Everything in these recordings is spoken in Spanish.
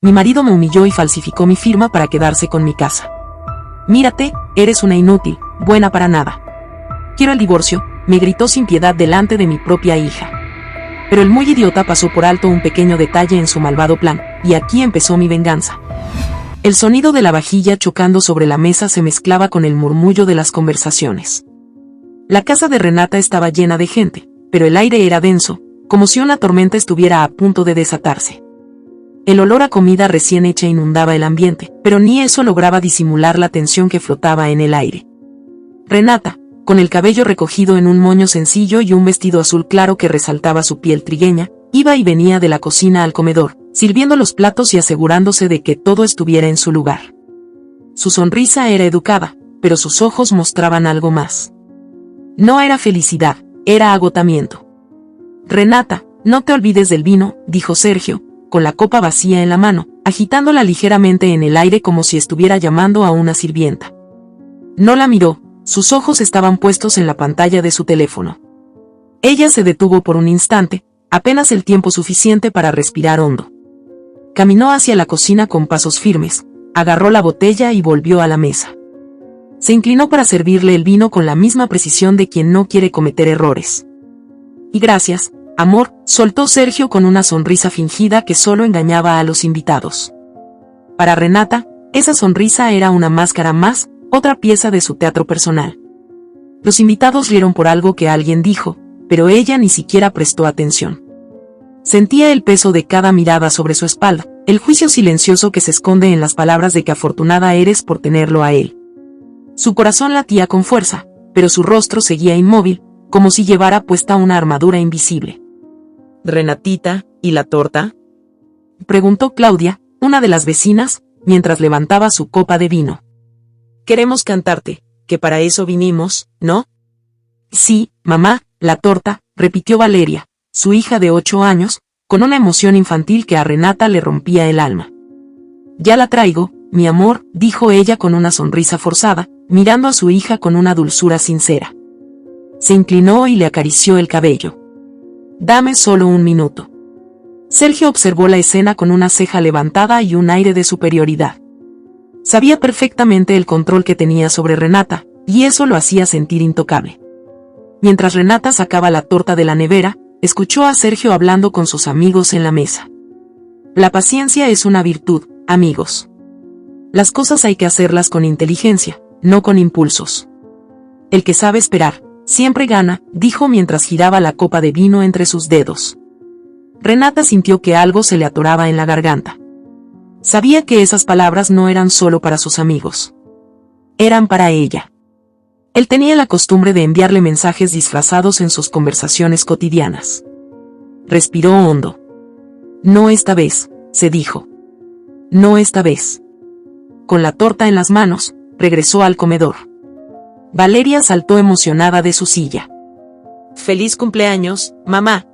Mi marido me humilló y falsificó mi firma para quedarse con mi casa. Mírate, eres una inútil, buena para nada. Quiero el divorcio, me gritó sin piedad delante de mi propia hija. Pero el muy idiota pasó por alto un pequeño detalle en su malvado plan, y aquí empezó mi venganza. El sonido de la vajilla chocando sobre la mesa se mezclaba con el murmullo de las conversaciones. La casa de Renata estaba llena de gente, pero el aire era denso, como si una tormenta estuviera a punto de desatarse. El olor a comida recién hecha inundaba el ambiente, pero ni eso lograba disimular la tensión que flotaba en el aire. Renata, con el cabello recogido en un moño sencillo y un vestido azul claro que resaltaba su piel trigueña, iba y venía de la cocina al comedor, sirviendo los platos y asegurándose de que todo estuviera en su lugar. Su sonrisa era educada, pero sus ojos mostraban algo más. No era felicidad, era agotamiento. «Renata, no te olvides del vino», dijo Sergio, con la copa vacía en la mano, agitándola ligeramente en el aire como si estuviera llamando a una sirvienta. No la miró, sus ojos estaban puestos en la pantalla de su teléfono. Ella se detuvo por un instante, apenas el tiempo suficiente para respirar hondo. Caminó hacia la cocina con pasos firmes, agarró la botella y volvió a la mesa. Se inclinó para servirle el vino con la misma precisión de quien no quiere cometer errores. «Y gracias, amor», soltó Sergio con una sonrisa fingida que solo engañaba a los invitados. Para Renata, esa sonrisa era una máscara más, otra pieza de su teatro personal. Los invitados rieron por algo que alguien dijo, pero ella ni siquiera prestó atención. Sentía el peso de cada mirada sobre su espalda, el juicio silencioso que se esconde en las palabras de que afortunada eres por tenerlo a él. Su corazón latía con fuerza, pero su rostro seguía inmóvil, como si llevara puesta una armadura invisible. «Renatita, ¿y la torta?», preguntó Claudia, una de las vecinas, mientras levantaba su copa de vino. «Queremos cantarte, que para eso vinimos, ¿no?». «Sí, mamá, la torta», repitió Valeria, su hija de 8 años, con una emoción infantil que a Renata le rompía el alma. «Ya la traigo, mi amor», dijo ella con una sonrisa forzada, mirando a su hija con una dulzura sincera. Se inclinó y le acarició el cabello. «Dame solo un minuto». Sergio observó la escena con una ceja levantada y un aire de superioridad. Sabía perfectamente el control que tenía sobre Renata, y eso lo hacía sentir intocable. Mientras Renata sacaba la torta de la nevera, escuchó a Sergio hablando con sus amigos en la mesa. «La paciencia es una virtud, amigos. Las cosas hay que hacerlas con inteligencia, no con impulsos. El que sabe esperar, siempre gana», dijo mientras giraba la copa de vino entre sus dedos. Renata sintió que algo se le atoraba en la garganta. Sabía que esas palabras no eran solo para sus amigos. Eran para ella. Él tenía la costumbre de enviarle mensajes disfrazados en sus conversaciones cotidianas. Respiró hondo. «No esta vez», se dijo. «No esta vez». Con la torta en las manos, regresó al comedor. Valeria saltó emocionada de su silla. «¡Feliz cumpleaños, mamá!»,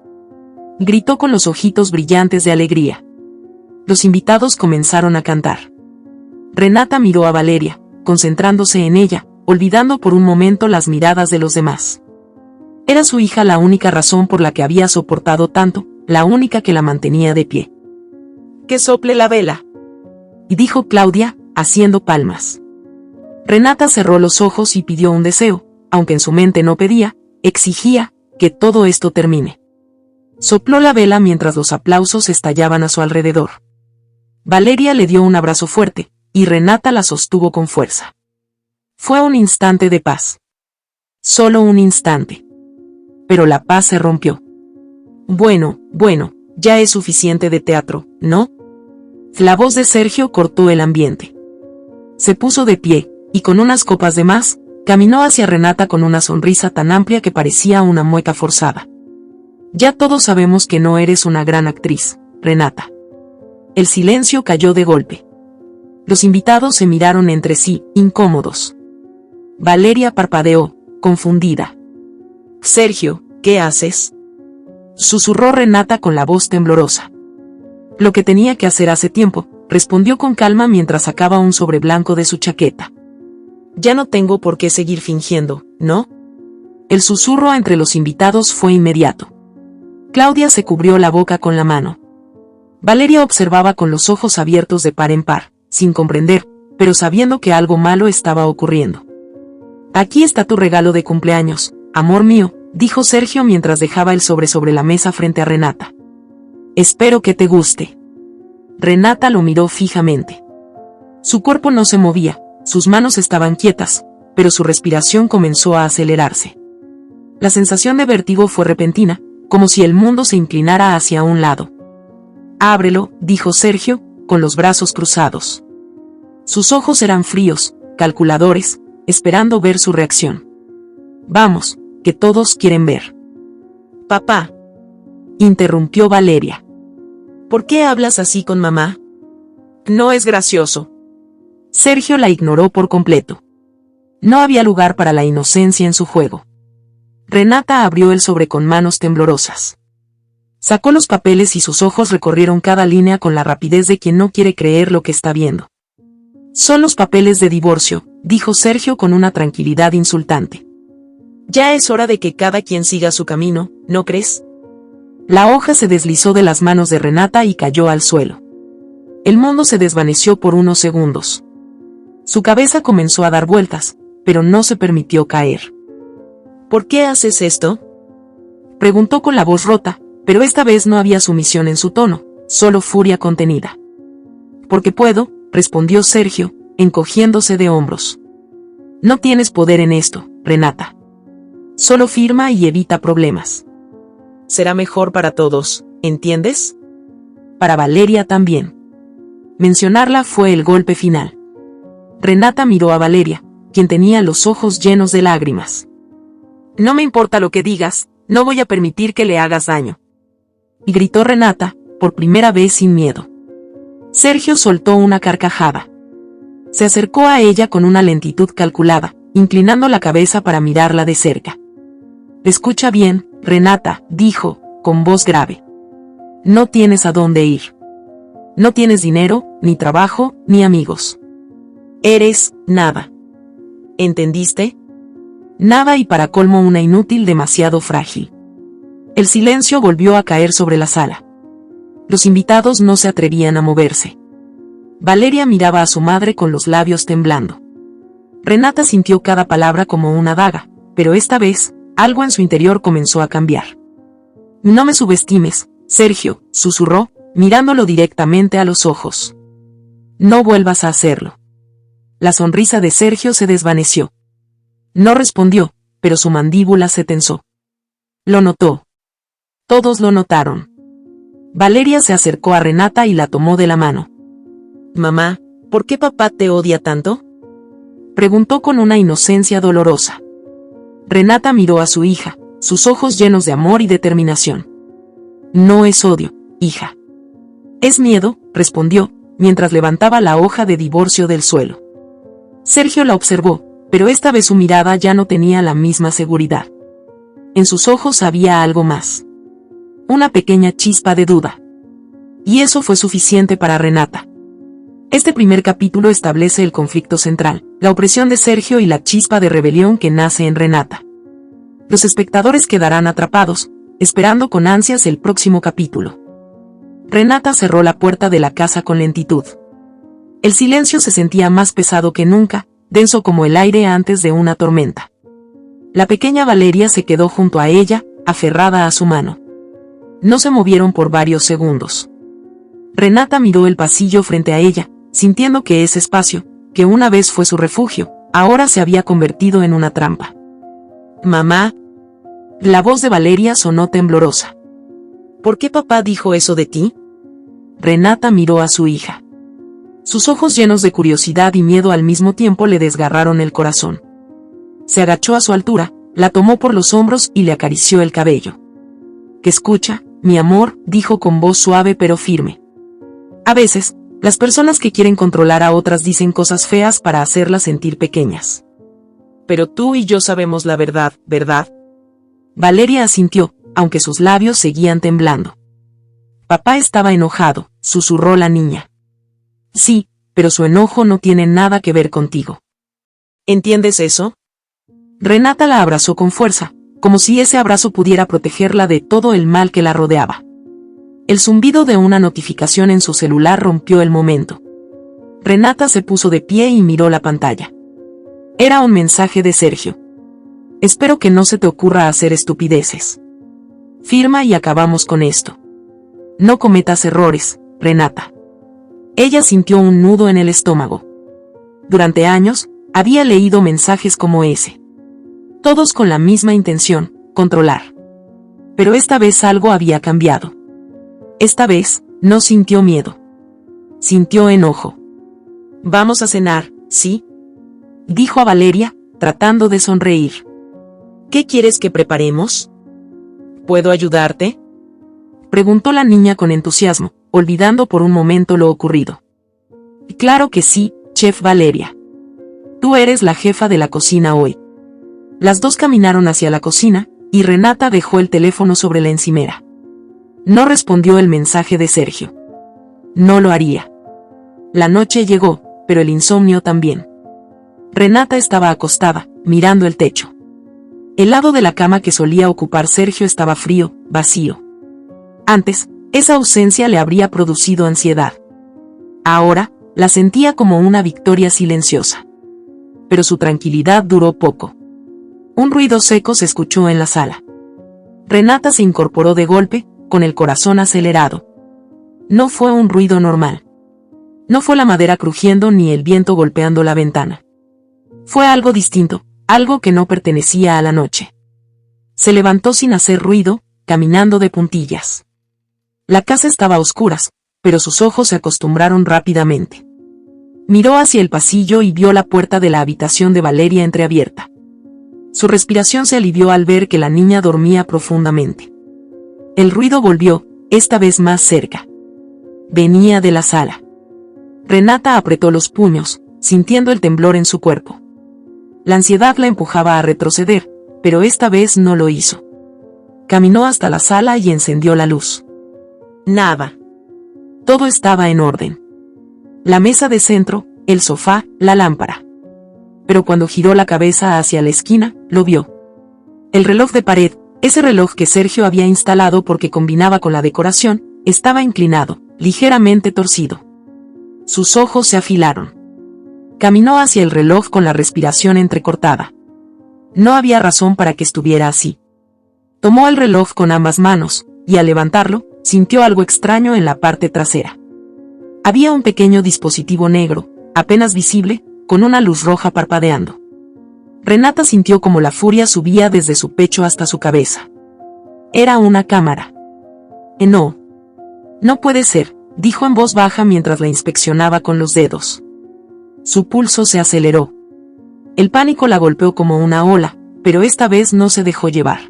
gritó con los ojitos brillantes de alegría. Los invitados comenzaron a cantar. Renata miró a Valeria, concentrándose en ella, olvidando por un momento las miradas de los demás. Era su hija la única razón por la que había soportado tanto, la única que la mantenía de pie. «Que sople la vela», y dijo Claudia, haciendo palmas. Renata cerró los ojos y pidió un deseo, aunque en su mente no pedía, exigía, que todo esto termine. Sopló la vela mientras los aplausos estallaban a su alrededor. Valeria le dio un abrazo fuerte, y Renata la sostuvo con fuerza. Fue un instante de paz. Solo un instante. Pero la paz se rompió. Bueno, ya es suficiente de teatro, ¿no?». La voz de Sergio cortó el ambiente. Se puso de pie, y con unas copas de más, caminó hacia Renata con una sonrisa tan amplia que parecía una mueca forzada. «Ya todos sabemos que no eres una gran actriz, Renata». El silencio cayó de golpe. Los invitados se miraron entre sí, incómodos. Valeria parpadeó, confundida. «Sergio, ¿qué haces?», susurró Renata con la voz temblorosa. «Lo que tenía que hacer hace tiempo», respondió con calma mientras sacaba un sobre blanco de su chaqueta. «Ya no tengo por qué seguir fingiendo, ¿no?». El susurro entre los invitados fue inmediato. Claudia se cubrió la boca con la mano. Valeria observaba con los ojos abiertos de par en par, sin comprender, pero sabiendo que algo malo estaba ocurriendo. Aquí está tu regalo de cumpleaños, amor mío, dijo Sergio mientras dejaba el sobre la mesa frente a Renata. Espero que te guste. Renata lo miró fijamente. Su cuerpo no se movía, sus manos estaban quietas, pero su respiración comenzó a acelerarse. La sensación de vértigo fue repentina, como si el mundo se inclinara hacia un lado. Ábrelo, dijo Sergio, con los brazos cruzados. Sus ojos eran fríos, calculadores, esperando ver su reacción. Vamos, que todos quieren ver. Papá, interrumpió Valeria. ¿Por qué hablas así con mamá? No es gracioso. Sergio la ignoró por completo. No había lugar para la inocencia en su juego. Renata abrió el sobre con manos temblorosas. Sacó los papeles y sus ojos recorrieron cada línea con la rapidez de quien no quiere creer lo que está viendo. Son los papeles de divorcio, dijo Sergio con una tranquilidad insultante. Ya es hora de que cada quien siga su camino, ¿no crees? La hoja se deslizó de las manos de Renata y cayó al suelo. El mundo se desvaneció por unos segundos. Su cabeza comenzó a dar vueltas, pero no se permitió caer. ¿Por qué haces esto?, preguntó con la voz rota, pero esta vez no había sumisión en su tono, solo furia contenida. Porque puedo, respondió Sergio, encogiéndose de hombros. No tienes poder en esto, Renata. Solo firma y evita problemas. Será mejor para todos, ¿entiendes? Para Valeria también. Mencionarla fue el golpe final. Renata miró a Valeria, quien tenía los ojos llenos de lágrimas. No me importa lo que digas, no voy a permitir que le hagas daño. Y gritó Renata, por primera vez sin miedo. Sergio soltó una carcajada. Se acercó a ella con una lentitud calculada, inclinando la cabeza para mirarla de cerca. Escucha bien, Renata, dijo, con voz grave. No tienes a dónde ir. No tienes dinero, ni trabajo, ni amigos. Eres nada. ¿Entendiste? Nada y para colmo una inútil demasiado frágil. El silencio volvió a caer sobre la sala. Los invitados no se atrevían a moverse. Valeria miraba a su madre con los labios temblando. Renata sintió cada palabra como una daga, pero esta vez, algo en su interior comenzó a cambiar. No me subestimes, Sergio, susurró, mirándolo directamente a los ojos. No vuelvas a hacerlo. La sonrisa de Sergio se desvaneció. No respondió, pero su mandíbula se tensó. Lo notó. Todos lo notaron. Valeria se acercó a Renata y la tomó de la mano. Mamá, ¿por qué papá te odia tanto?, preguntó con una inocencia dolorosa. Renata miró a su hija, sus ojos llenos de amor y determinación. No es odio, hija. Es miedo, respondió, mientras levantaba la hoja de divorcio del suelo. Sergio la observó, pero esta vez su mirada ya no tenía la misma seguridad. En sus ojos había algo más. Una pequeña chispa de duda. Y eso fue suficiente para Renata. Este primer capítulo establece el conflicto central, la opresión de Sergio y la chispa de rebelión que nace en Renata. Los espectadores quedarán atrapados, esperando con ansias el próximo capítulo. Renata cerró la puerta de la casa con lentitud. El silencio se sentía más pesado que nunca, denso como el aire antes de una tormenta. La pequeña Valeria se quedó junto a ella, aferrada a su mano. No se movieron por varios segundos. Renata miró el pasillo frente a ella, sintiendo que ese espacio, que una vez fue su refugio, ahora se había convertido en una trampa. Mamá. La voz de Valeria sonó temblorosa. ¿Por qué papá dijo eso de ti? Renata miró a su hija. Sus ojos llenos de curiosidad y miedo al mismo tiempo le desgarraron el corazón. Se agachó a su altura, la tomó por los hombros y le acarició el cabello. «¿Qué escucha, mi amor?», dijo con voz suave pero firme. A veces, las personas que quieren controlar a otras dicen cosas feas para hacerlas sentir pequeñas. Pero tú y yo sabemos la verdad, ¿verdad? Valeria asintió, aunque sus labios seguían temblando. Papá estaba enojado, susurró la niña. Sí, pero su enojo no tiene nada que ver contigo. ¿Entiendes eso? Renata la abrazó con fuerza, como si ese abrazo pudiera protegerla de todo el mal que la rodeaba. El zumbido de una notificación en su celular rompió el momento. Renata se puso de pie y miró la pantalla. Era un mensaje de Sergio. Espero que no se te ocurra hacer estupideces. Firma y acabamos con esto. No cometas errores, Renata. Ella sintió un nudo en el estómago. Durante años, había leído mensajes como ese. Todos con la misma intención, controlar. Pero esta vez algo había cambiado. Esta vez, no sintió miedo. Sintió enojo. «Vamos a cenar, ¿sí?», dijo a Valeria, tratando de sonreír. «¿Qué quieres que preparemos? ¿Puedo ayudarte?», preguntó la niña con entusiasmo, olvidando por un momento lo ocurrido. «Claro que sí, chef Valeria. Tú eres la jefa de la cocina hoy». Las dos caminaron hacia la cocina, y Renata dejó el teléfono sobre la encimera. No respondió el mensaje de Sergio. No lo haría. La noche llegó, pero el insomnio también. Renata estaba acostada, mirando el techo. El lado de la cama que solía ocupar Sergio estaba frío, vacío. Antes, esa ausencia le habría producido ansiedad. Ahora, la sentía como una victoria silenciosa. Pero su tranquilidad duró poco. Un ruido seco se escuchó en la sala. Renata se incorporó de golpe, con el corazón acelerado. No fue un ruido normal. No fue la madera crujiendo ni el viento golpeando la ventana. Fue algo distinto, algo que no pertenecía a la noche. Se levantó sin hacer ruido, caminando de puntillas. La casa estaba a oscuras, pero sus ojos se acostumbraron rápidamente. Miró hacia el pasillo y vio la puerta de la habitación de Valeria entreabierta. Su respiración se alivió al ver que la niña dormía profundamente. El ruido volvió, esta vez más cerca. Venía de la sala. Renata apretó los puños, sintiendo el temblor en su cuerpo. La ansiedad la empujaba a retroceder, pero esta vez no lo hizo. Caminó hasta la sala y encendió la luz. Nada. Todo estaba en orden. La mesa de centro, el sofá, la lámpara. Pero cuando giró la cabeza hacia la esquina, lo vio. El reloj de pared, ese reloj que Sergio había instalado porque combinaba con la decoración, estaba inclinado, ligeramente torcido. Sus ojos se afilaron. Caminó hacia el reloj con la respiración entrecortada. No había razón para que estuviera así. Tomó el reloj con ambas manos, y al levantarlo, sintió algo extraño en la parte trasera. Había un pequeño dispositivo negro, apenas visible, con una luz roja parpadeando. Renata sintió como la furia subía desde su pecho hasta su cabeza. Era una cámara. No. No puede ser, dijo en voz baja mientras la inspeccionaba con los dedos. Su pulso se aceleró. El pánico la golpeó como una ola, pero esta vez no se dejó llevar.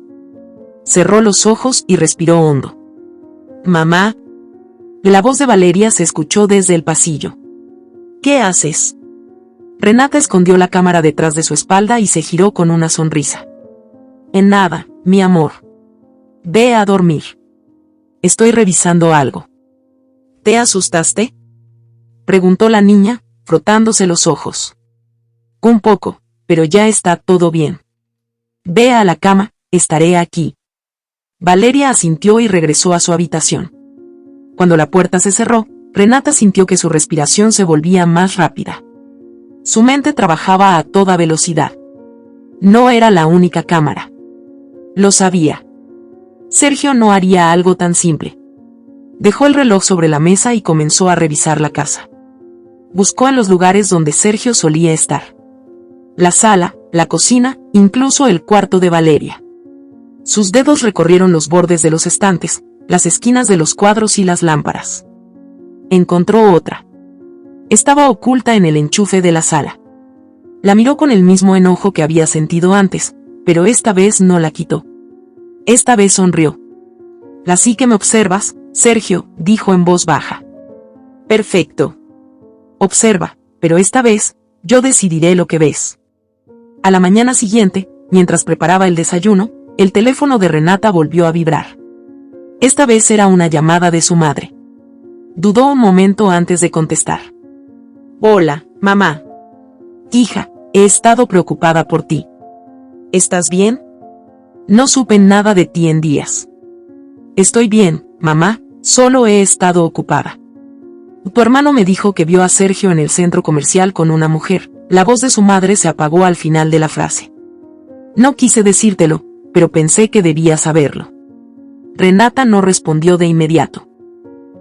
Cerró los ojos y respiró hondo. «Mamá». La voz de Valeria se escuchó desde el pasillo. «¿Qué haces?». Renata escondió la cámara detrás de su espalda y se giró con una sonrisa. «En nada, mi amor. Ve a dormir. Estoy revisando algo». «¿Te asustaste?», preguntó la niña, frotándose los ojos. «Un poco, pero ya está todo bien. Ve a la cama, estaré aquí». Valeria asintió y regresó a su habitación. Cuando la puerta se cerró, Renata sintió que su respiración se volvía más rápida. Su mente trabajaba a toda velocidad. No era la única cámara. Lo sabía. Sergio no haría algo tan simple. Dejó el reloj sobre la mesa y comenzó a revisar la casa. Buscó en los lugares donde Sergio solía estar. La sala, la cocina, incluso el cuarto de Valeria. Sus dedos recorrieron los bordes de los estantes, las esquinas de los cuadros y las lámparas. Encontró otra. Estaba oculta en el enchufe de la sala. La miró con el mismo enojo que había sentido antes, pero esta vez no la quitó. Esta vez sonrió. «Así que me observas, Sergio», dijo en voz baja. «Perfecto. Observa, pero esta vez, yo decidiré lo que ves». A la mañana siguiente, mientras preparaba el desayuno, el teléfono de Renata volvió a vibrar. Esta vez era una llamada de su madre. Dudó un momento antes de contestar. «Hola, mamá». «Hija, he estado preocupada por ti. ¿Estás bien? No supe nada de ti en días». «Estoy bien, mamá, Solo he estado ocupada. Tu hermano me dijo que vio a Sergio en el centro comercial con una mujer. La voz de su madre se apagó al final de la frase. No quise decírtelo, pero pensé que debías saberlo. Renata no respondió de inmediato.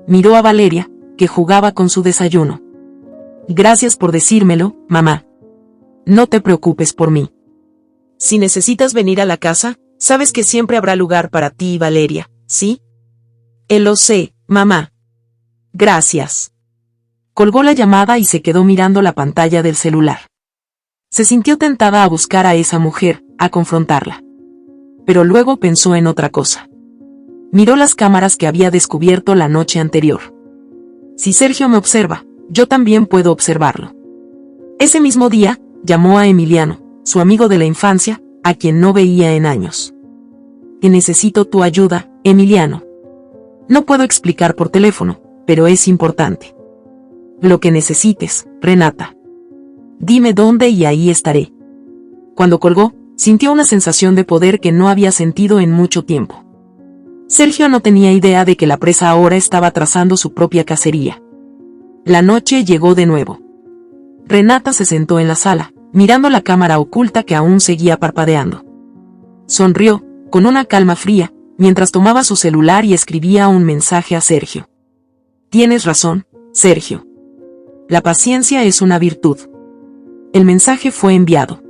Miró a Valeria, que jugaba con su desayuno. Gracias por decírmelo, mamá. No te preocupes por mí. Si necesitas venir a la casa, sabes que siempre habrá lugar para ti y Valeria, ¿sí? Lo sé, mamá. Gracias. Colgó la llamada y se quedó mirando la pantalla del celular. Se sintió tentada a buscar a esa mujer, a confrontarla. Pero luego pensó en otra cosa. Miró las cámaras que había descubierto la noche anterior. Si Sergio me observa, yo también puedo observarlo. Ese mismo día, llamó a Emiliano, su amigo de la infancia, a quien no veía en años. Que necesito tu ayuda, Emiliano. No puedo explicar por teléfono, pero es importante. Lo que necesites, Renata. Dime dónde y ahí estaré. Cuando colgó, sintió una sensación de poder que no había sentido en mucho tiempo. Sergio no tenía idea de que la presa ahora estaba trazando su propia cacería. La noche llegó de nuevo. Renata se sentó en la sala, mirando la cámara oculta que aún seguía parpadeando. Sonrió, con una calma fría, mientras tomaba su celular y escribía un mensaje a Sergio. Tienes razón, Sergio. La paciencia es una virtud. El mensaje fue enviado.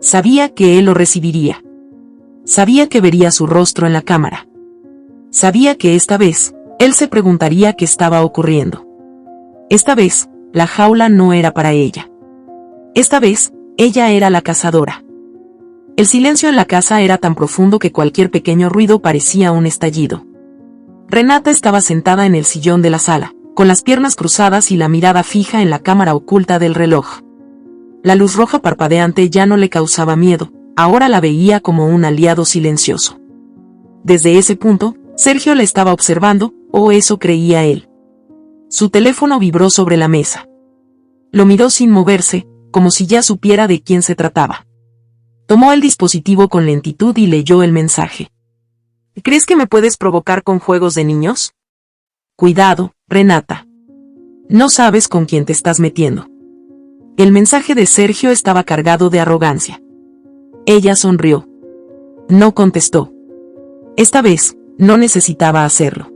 Sabía que él lo recibiría. Sabía que vería su rostro en la cámara. Sabía que esta vez, él se preguntaría qué estaba ocurriendo. Esta vez, la jaula no era para ella. Esta vez, ella era la cazadora. El silencio en la casa era tan profundo que cualquier pequeño ruido parecía un estallido. Renata estaba sentada en el sillón de la sala, con las piernas cruzadas y la mirada fija en la cámara oculta del reloj. La luz roja parpadeante ya no le causaba miedo, ahora la veía como un aliado silencioso. Desde ese punto, Sergio la estaba observando, o eso creía él. Su teléfono vibró sobre la mesa. Lo miró sin moverse, como si ya supiera de quién se trataba. Tomó el dispositivo con lentitud y leyó el mensaje. ¿Crees que me puedes provocar con juegos de niños? Cuidado, Renata. No sabes con quién te estás metiendo. El mensaje de Sergio estaba cargado de arrogancia. Ella sonrió. No contestó. Esta vez, no necesitaba hacerlo.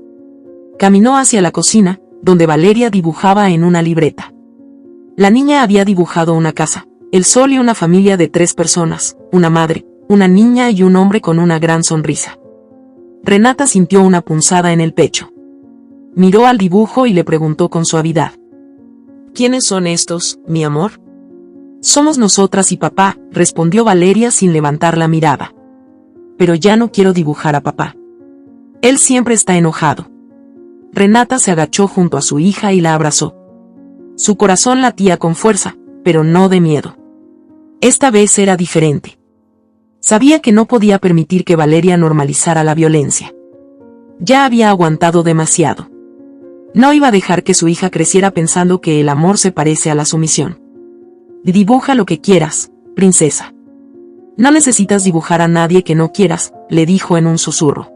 Caminó hacia la cocina, donde Valeria dibujaba en una libreta. La niña había dibujado una casa, el sol y una familia de 3 personas, una madre, una niña y un hombre con una gran sonrisa. Renata sintió una punzada en el pecho. Miró al dibujo y le preguntó con suavidad. ¿Quiénes son estos, mi amor? Somos nosotras y papá, respondió Valeria sin levantar la mirada. Pero ya no quiero dibujar a papá. Él siempre está enojado. Renata se agachó junto a su hija y la abrazó. Su corazón latía con fuerza, pero no de miedo. Esta vez era diferente. Sabía que no podía permitir que Valeria normalizara la violencia. Ya había aguantado demasiado. No iba a dejar que su hija creciera pensando que el amor se parece a la sumisión. Dibuja lo que quieras, princesa. No necesitas dibujar a nadie que no quieras, le dijo en un susurro.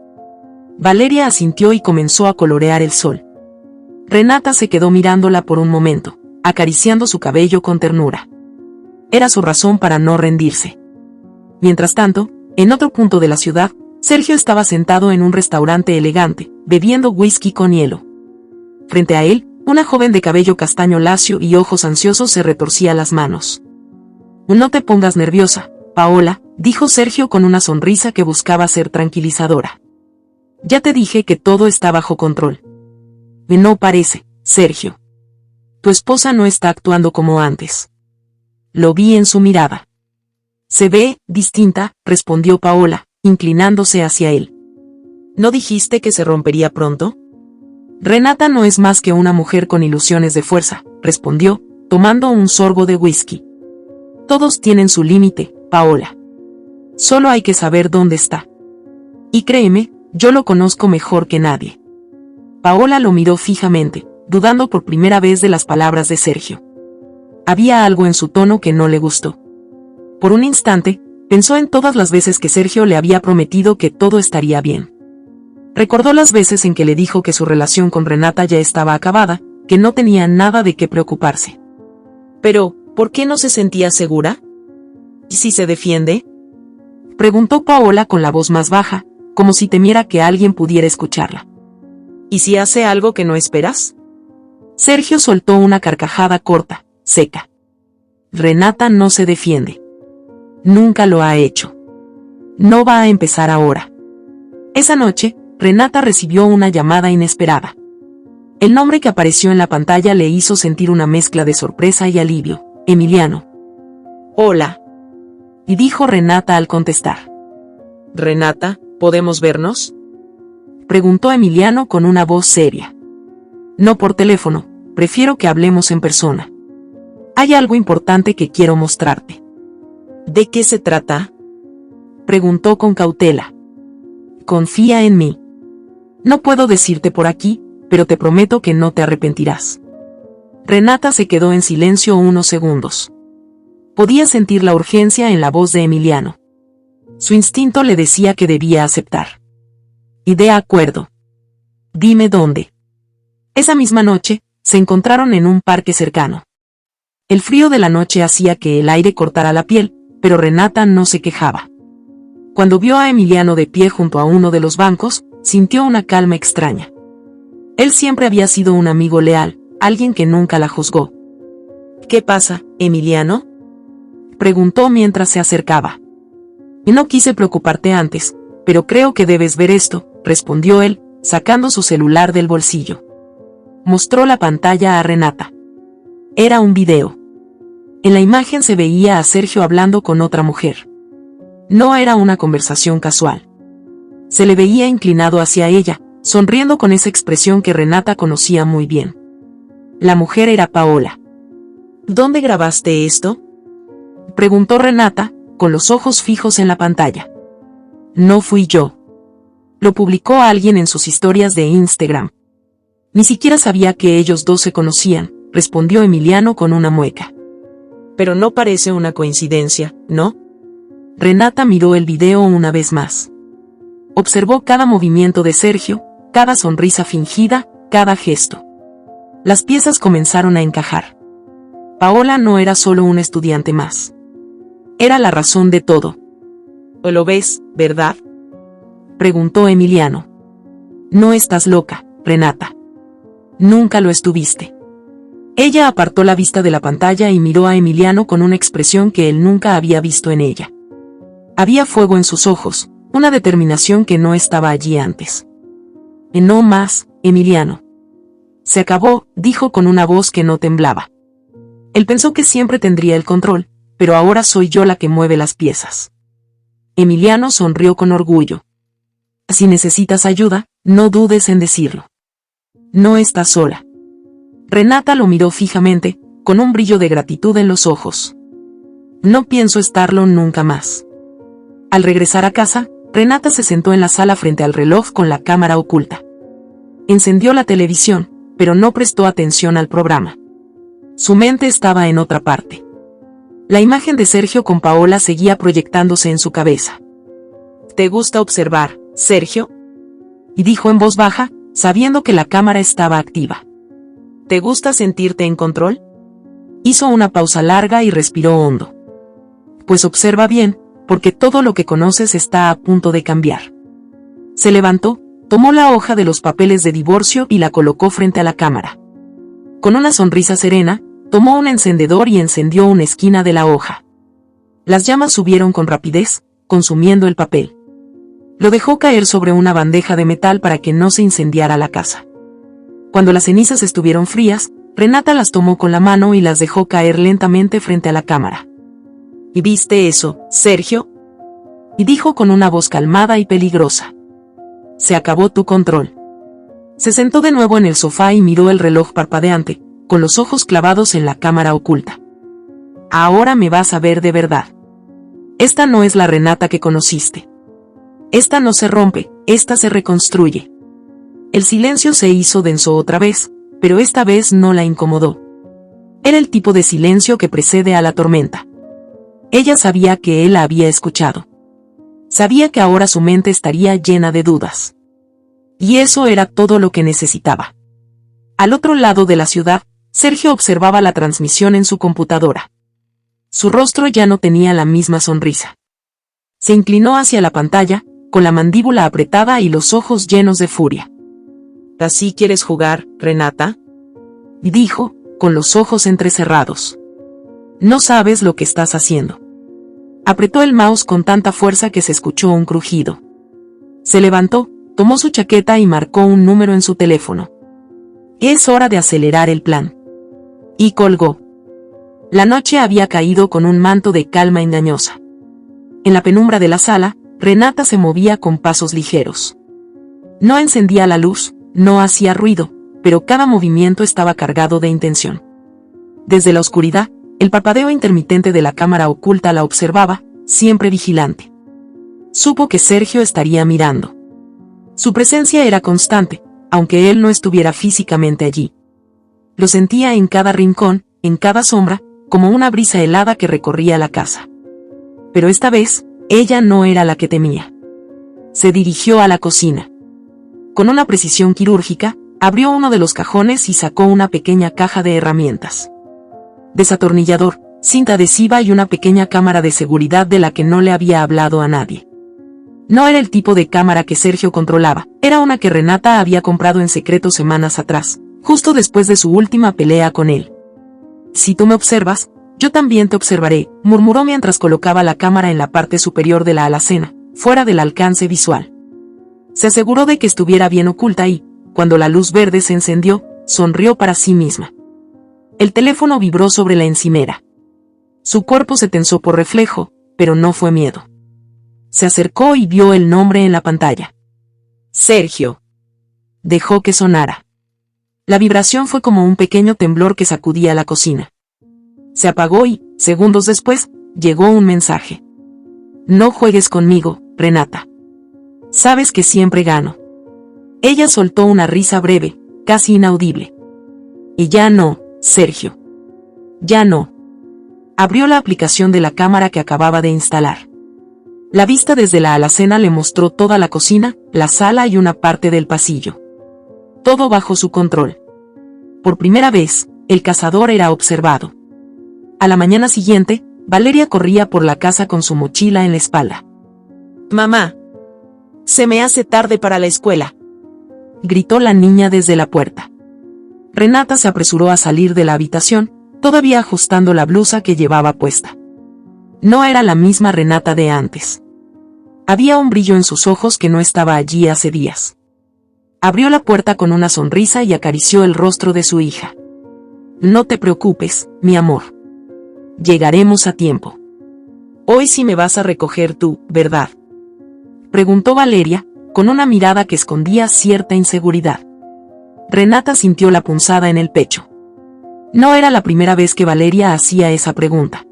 Valeria asintió y comenzó a colorear el sol. Renata se quedó mirándola por un momento, acariciando su cabello con ternura. Era su razón para no rendirse. Mientras tanto, en otro punto de la ciudad, Sergio estaba sentado en un restaurante elegante, bebiendo whisky con hielo. Frente a él, una joven de cabello castaño lacio y ojos ansiosos se retorcía las manos. No te pongas nerviosa, Paola, dijo Sergio con una sonrisa que buscaba ser tranquilizadora. Ya te dije que todo está bajo control. No parece, Sergio. Tu esposa no está actuando como antes. Lo vi en su mirada. Se ve distinta, respondió Paola, inclinándose hacia él. ¿No dijiste que se rompería pronto? Renata no es más que una mujer con ilusiones de fuerza, respondió, tomando un sorbo de whisky. Todos tienen su límite, Paola. Solo hay que saber dónde está. Y créeme, yo lo conozco mejor que nadie. Paola lo miró fijamente, dudando por primera vez de las palabras de Sergio. Había algo en su tono que no le gustó. Por un instante, pensó en todas las veces que Sergio le había prometido que todo estaría bien. Recordó las veces en que le dijo que su relación con Renata ya estaba acabada, que no tenía nada de qué preocuparse. Pero, ¿por qué no se sentía segura? ¿Y si se defiende? Preguntó Paola con la voz más baja, como si temiera que alguien pudiera escucharla. ¿Y si hace algo que no esperas? Sergio soltó una carcajada corta, seca. Renata no se defiende. Nunca lo ha hecho. No va a empezar ahora. Esa noche, Renata recibió una llamada inesperada. El nombre que apareció en la pantalla le hizo sentir una mezcla de sorpresa y alivio. Emiliano. Hola. Y dijo Renata al contestar. Renata, ¿podemos vernos? Preguntó Emiliano con una voz seria. No por teléfono, prefiero que hablemos en persona. Hay algo importante que quiero mostrarte. ¿De qué se trata? Preguntó con cautela. Confía en mí. No puedo decirte por aquí, pero te prometo que no te arrepentirás. Renata se quedó en silencio unos segundos. Podía sentir la urgencia en la voz de Emiliano. Su instinto le decía que debía aceptar. Y de acuerdo. Dime dónde. Esa misma noche, se encontraron en un parque cercano. El frío de la noche hacía que el aire cortara la piel, pero Renata no se quejaba. Cuando vio a Emiliano de pie junto a uno de los bancos, sintió una calma extraña. Él siempre había sido un amigo leal, alguien que nunca la juzgó. ¿Qué pasa, Emiliano? Preguntó mientras se acercaba. No quise preocuparte antes, pero creo que debes ver esto, respondió él, sacando su celular del bolsillo. Mostró la pantalla a Renata. Era un video. En la imagen se veía a Sergio hablando con otra mujer. No era una conversación casual. Se le veía inclinado hacia ella, sonriendo con esa expresión que Renata conocía muy bien. La mujer era Paola. ¿Dónde grabaste esto? Preguntó Renata, con los ojos fijos en la pantalla. No fui yo. Lo publicó alguien en sus historias de Instagram. Ni siquiera sabía que ellos dos se conocían, respondió Emiliano con una mueca. Pero no parece una coincidencia, ¿no? Renata miró el video una vez más. Observó cada movimiento de Sergio, cada sonrisa fingida, cada gesto. Las piezas comenzaron a encajar. Paola no era solo un estudiante más. Era la razón de todo. ¿O lo ves, verdad? Preguntó Emiliano. No estás loca, Renata. Nunca lo estuviste. Ella apartó la vista de la pantalla y miró a Emiliano con una expresión que él nunca había visto en ella. Había fuego en sus ojos, una determinación que no estaba allí antes. No más, Emiliano. Se acabó, dijo con una voz que no temblaba. Él pensó que siempre tendría el control, pero ahora soy yo la que mueve las piezas. Emiliano sonrió con orgullo. Si necesitas ayuda, no dudes en decirlo. No estás sola. Renata lo miró fijamente, con un brillo de gratitud en los ojos. No pienso estarlo nunca más. Al regresar a casa, Renata se sentó en la sala frente al reloj con la cámara oculta. Encendió la televisión, pero no prestó atención al programa. Su mente estaba en otra parte. La imagen de Sergio con Paola seguía proyectándose en su cabeza. ¿Te gusta observar, Sergio? Y dijo en voz baja, sabiendo que la cámara estaba activa. ¿Te gusta sentirte en control? Hizo una pausa larga y respiró hondo. Pues observa bien, porque todo lo que conoces está a punto de cambiar. Se levantó, tomó la hoja de los papeles de divorcio y la colocó frente a la cámara. Con una sonrisa serena, tomó un encendedor y encendió una esquina de la hoja. Las llamas subieron con rapidez, consumiendo el papel. Lo dejó caer sobre una bandeja de metal para que no se incendiara la casa. Cuando las cenizas estuvieron frías, Renata las tomó con la mano y las dejó caer lentamente frente a la cámara. ¿Y viste eso, Sergio? Y dijo con una voz calmada y peligrosa. Se acabó tu control. Se sentó de nuevo en el sofá y miró el reloj parpadeante, con los ojos clavados en la cámara oculta. Ahora me vas a ver de verdad. Esta no es la Renata que conociste. Esta no se rompe, esta se reconstruye. El silencio se hizo denso otra vez, pero esta vez no la incomodó. Era el tipo de silencio que precede a la tormenta. Ella sabía que él la había escuchado. Sabía que ahora su mente estaría llena de dudas. Y eso era todo lo que necesitaba. Al otro lado de la ciudad, Sergio observaba la transmisión en su computadora. Su rostro ya no tenía la misma sonrisa. Se inclinó hacia la pantalla, con la mandíbula apretada y los ojos llenos de furia. ¿Así quieres jugar, Renata? Dijo, con los ojos entrecerrados. No sabes lo que estás haciendo. Apretó el mouse con tanta fuerza que se escuchó un crujido. Se levantó, tomó su chaqueta y marcó un número en su teléfono. Es hora de acelerar el plan. Y colgó. La noche había caído con un manto de calma engañosa. En la penumbra de la sala, Renata se movía con pasos ligeros. No encendía la luz, no hacía ruido, pero cada movimiento estaba cargado de intención. Desde la oscuridad, el parpadeo intermitente de la cámara oculta la observaba, siempre vigilante. Supo que Sergio estaría mirando. Su presencia era constante, aunque él no estuviera físicamente allí. Lo sentía en cada rincón, en cada sombra, como una brisa helada que recorría la casa. Pero esta vez, ella no era la que temía. Se dirigió a la cocina. Con una precisión quirúrgica, abrió uno de los cajones y sacó una pequeña caja de herramientas. Desatornillador, cinta adhesiva y una pequeña cámara de seguridad de la que no le había hablado a nadie. No era el tipo de cámara que Sergio controlaba, era una que Renata había comprado en secreto semanas atrás, justo después de su última pelea con él. Si tú me observas, yo también te observaré, murmuró mientras colocaba la cámara en la parte superior de la alacena, fuera del alcance visual. Se aseguró de que estuviera bien oculta y, cuando la luz verde se encendió, sonrió para sí misma. El teléfono vibró sobre la encimera. Su cuerpo se tensó por reflejo, pero no fue miedo. Se acercó y vio el nombre en la pantalla. Sergio. Dejó que sonara. La vibración fue como un pequeño temblor que sacudía la cocina. Se apagó y, segundos después, llegó un mensaje. No juegues conmigo, Renata. Sabes que siempre gano. Ella soltó una risa breve, casi inaudible. Y ya no, Sergio. Ya no. Abrió la aplicación de la cámara que acababa de instalar. La vista desde la alacena le mostró toda la cocina, la sala y una parte del pasillo. Todo bajo su control. Por primera vez, el cazador era observado. A la mañana siguiente, Valeria corría por la casa con su mochila en la espalda. Mamá. Se me hace tarde para la escuela. Gritó la niña desde la puerta. Renata se apresuró a salir de la habitación, todavía ajustando la blusa que llevaba puesta. No era la misma Renata de antes. Había un brillo en sus ojos que no estaba allí hace días. Abrió la puerta con una sonrisa y acarició el rostro de su hija. No te preocupes, mi amor. Llegaremos a tiempo. Hoy sí me vas a recoger tú, ¿verdad? Preguntó Valeria, con una mirada que escondía cierta inseguridad. Renata sintió la punzada en el pecho. No era la primera vez que Valeria hacía esa pregunta.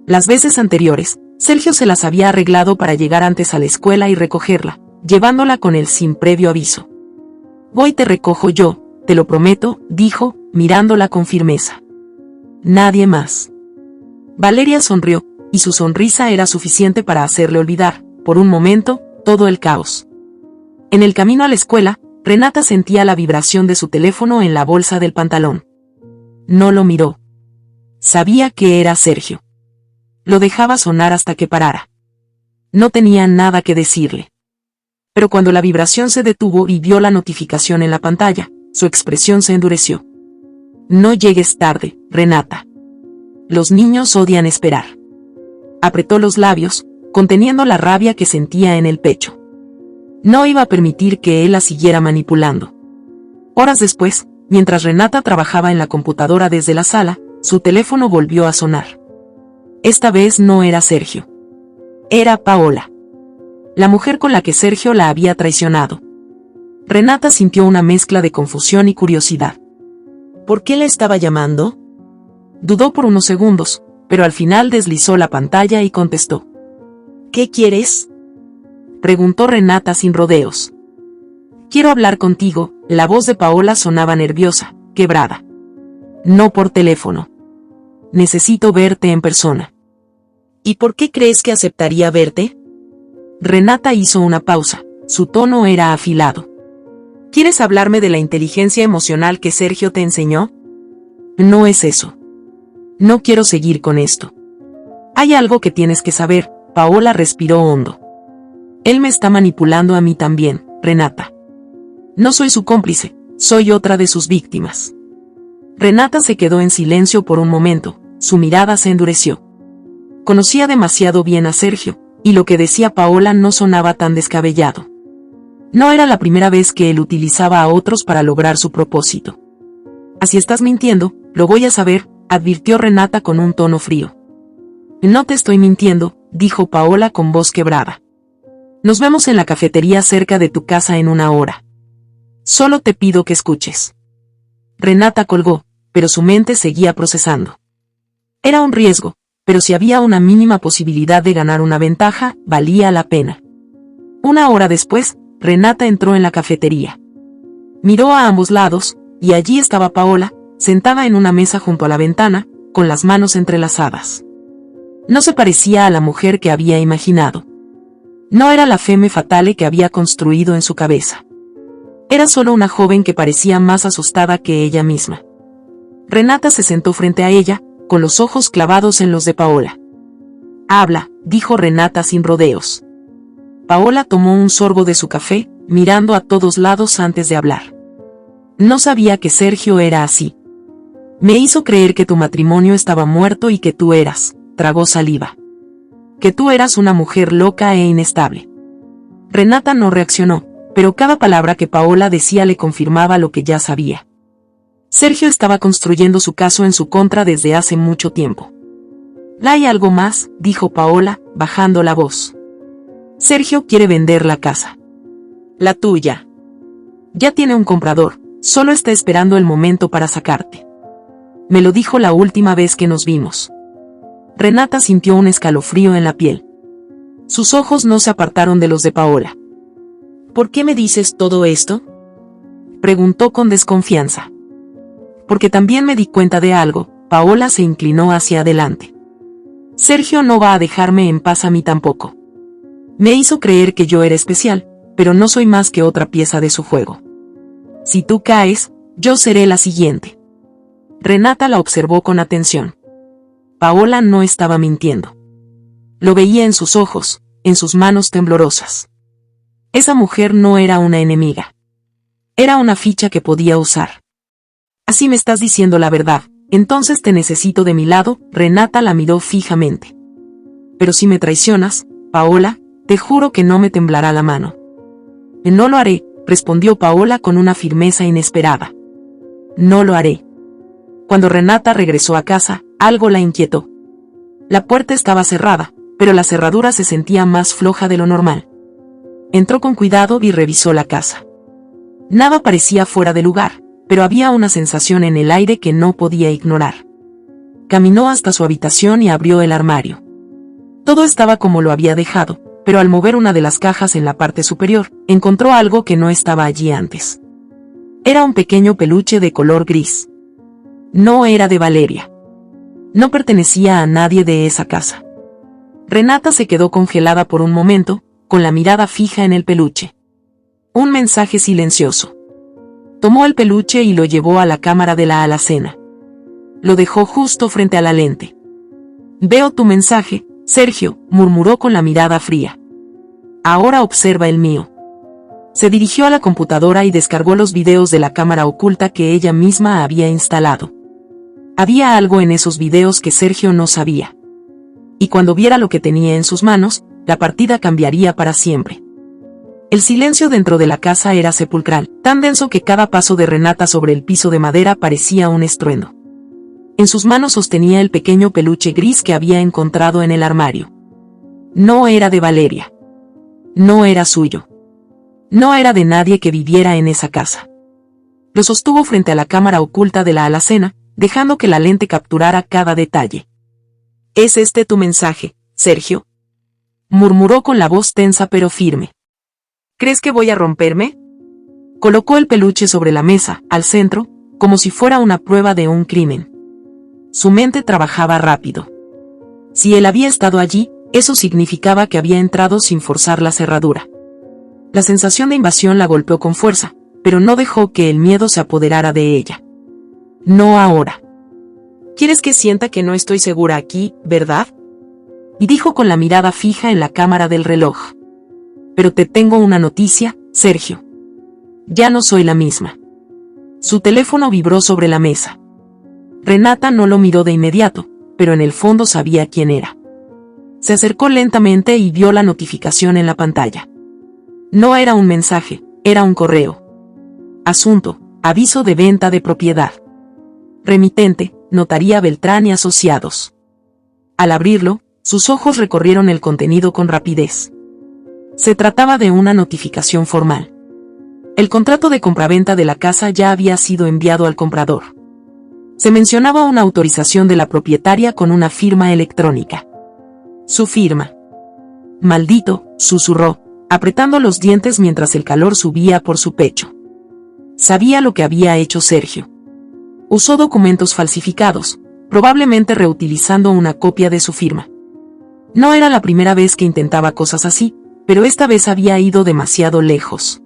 Las veces anteriores, Sergio se las había arreglado para llegar antes a la escuela y recogerla, llevándola con él sin previo aviso. Voy te recojo yo, te lo prometo, dijo, mirándola con firmeza. Nadie más. Valeria sonrió, y su sonrisa era suficiente para hacerle olvidar, por un momento, todo el caos. En el camino a la escuela, Renata sentía la vibración de su teléfono en la bolsa del pantalón. No lo miró. Sabía que era Sergio. Lo dejaba sonar hasta que parara. No tenía nada que decirle. Pero cuando la vibración se detuvo y vio la notificación en la pantalla, su expresión se endureció. No llegues tarde, Renata. Los niños odian esperar. Apretó los labios, conteniendo la rabia que sentía en el pecho. No iba a permitir que él la siguiera manipulando. Horas después, mientras Renata trabajaba en la computadora desde la sala, su teléfono volvió a sonar. Esta vez no era Sergio. Era Paola. La mujer con la que Sergio la había traicionado. Renata sintió una mezcla de confusión y curiosidad. ¿Por qué la estaba llamando? Dudó por unos segundos, pero al final deslizó la pantalla y contestó. ¿Qué quieres? Preguntó Renata sin rodeos. Quiero hablar contigo, la voz de Paola sonaba nerviosa, quebrada. No por teléfono. Necesito verte en persona. ¿Y por qué crees que aceptaría verte? Renata hizo una pausa, su tono era afilado. ¿Quieres hablarme de la inteligencia emocional que Sergio te enseñó? No es eso. No quiero seguir con esto. Hay algo que tienes que saber. Paola respiró hondo. Él me está manipulando a mí también, Renata. No soy su cómplice, soy otra de sus víctimas. Renata se quedó en silencio por un momento, su mirada se endureció. Conocía demasiado bien a Sergio, y lo que decía Paola no sonaba tan descabellado. No era la primera vez que él utilizaba a otros para lograr su propósito. Así estás mintiendo, lo voy a saber, advirtió Renata con un tono frío. No te estoy mintiendo, dijo Paola con voz quebrada. Nos vemos en la cafetería cerca de tu casa en 1 hora. Solo te pido que escuches. Renata colgó, pero su mente seguía procesando. Era un riesgo, pero si había una mínima posibilidad de ganar una ventaja, valía la pena. 1 hora después, Renata entró en la cafetería. Miró a ambos lados, y allí estaba Paola, sentada en una mesa junto a la ventana, con las manos entrelazadas. No se parecía a la mujer que había imaginado. No era la femme fatale que había construido en su cabeza. Era solo una joven que parecía más asustada que ella misma. Renata se sentó frente a ella, con los ojos clavados en los de Paola. Habla, dijo Renata sin rodeos. Paola tomó un sorbo de su café, mirando a todos lados antes de hablar. No sabía que Sergio era así. Me hizo creer que tu matrimonio estaba muerto y que tú eras, tragó saliva. Que tú eras una mujer loca e inestable. Renata no reaccionó, pero cada palabra que Paola decía le confirmaba lo que ya sabía. Sergio estaba construyendo su caso en su contra desde hace mucho tiempo. ¿Hay algo más?, dijo Paola, bajando la voz. Sergio quiere vender la casa. La tuya. Ya tiene un comprador, solo está esperando el momento para sacarte. Me lo dijo la última vez que nos vimos. Renata sintió un escalofrío en la piel. Sus ojos no se apartaron de los de Paola. ¿Por qué me dices todo esto?, preguntó con desconfianza. Porque también me di cuenta de algo. Paola se inclinó hacia adelante. Sergio no va a dejarme en paz a mí tampoco. Me hizo creer que yo era especial, pero no soy más que otra pieza de su juego. Si tú caes, yo seré la siguiente. Renata la observó con atención. Paola no estaba mintiendo. Lo veía en sus ojos, en sus manos temblorosas. Esa mujer no era una enemiga. Era una ficha que podía usar. Así me estás diciendo la verdad, entonces te necesito de mi lado. Renata la miró fijamente. Pero si me traicionas, Paola, te juro que no me temblará la mano. No lo haré, respondió Paola con una firmeza inesperada. No lo haré. Cuando Renata regresó a casa, algo la inquietó. La puerta estaba cerrada, pero la cerradura se sentía más floja de lo normal. Entró con cuidado y revisó la casa. Nada parecía fuera de lugar, pero había una sensación en el aire que no podía ignorar. Caminó hasta su habitación y abrió el armario. Todo estaba como lo había dejado, pero al mover una de las cajas en la parte superior, encontró algo que no estaba allí antes. Era un pequeño peluche de color gris. No era de Valeria. No pertenecía a nadie de esa casa. Renata se quedó congelada por un momento, con la mirada fija en el peluche. Un mensaje silencioso. Tomó el peluche y lo llevó a la cámara de la alacena. Lo dejó justo frente a la lente. Veo tu mensaje, Sergio, murmuró con la mirada fría. Ahora observa el mío. Se dirigió a la computadora y descargó los videos de la cámara oculta que ella misma había instalado. Había algo en esos videos que Sergio no sabía. Y cuando viera lo que tenía en sus manos, la partida cambiaría para siempre. El silencio dentro de la casa era sepulcral, tan denso que cada paso de Renata sobre el piso de madera parecía un estruendo. En sus manos sostenía el pequeño peluche gris que había encontrado en el armario. No era de Valeria. No era suyo. No era de nadie que viviera en esa casa. Lo sostuvo frente a la cámara oculta de la alacena, dejando que la lente capturara cada detalle. ¿Es este tu mensaje, Sergio?, murmuró con la voz tensa pero firme. ¿Crees que voy a romperme? Colocó el peluche sobre la mesa, al centro, como si fuera una prueba de un crimen. Su mente trabajaba rápido. Si él había estado allí, eso significaba que había entrado sin forzar la cerradura. La sensación de invasión la golpeó con fuerza, pero no dejó que el miedo se apoderara de ella. No ahora. ¿Quieres que sienta que no estoy segura aquí, verdad? Y dijo con la mirada fija en la cámara del reloj. Pero te tengo una noticia, Sergio. Ya no soy la misma. Su teléfono vibró sobre la mesa. Renata no lo miró de inmediato, pero en el fondo sabía quién era. Se acercó lentamente y vio la notificación en la pantalla. No era un mensaje, era un correo. Asunto: aviso de venta de propiedad. Remitente: Notaría Beltrán y Asociados. Al abrirlo, sus ojos recorrieron el contenido con rapidez. Se trataba de una notificación formal. El contrato de compraventa de la casa ya había sido enviado al comprador. Se mencionaba una autorización de la propietaria con una firma electrónica. Su firma. Maldito, susurró, apretando los dientes mientras el calor subía por su pecho. Sabía lo que había hecho Sergio. Usó documentos falsificados, probablemente reutilizando una copia de su firma. No era la primera vez que intentaba cosas así, pero esta vez había ido demasiado lejos.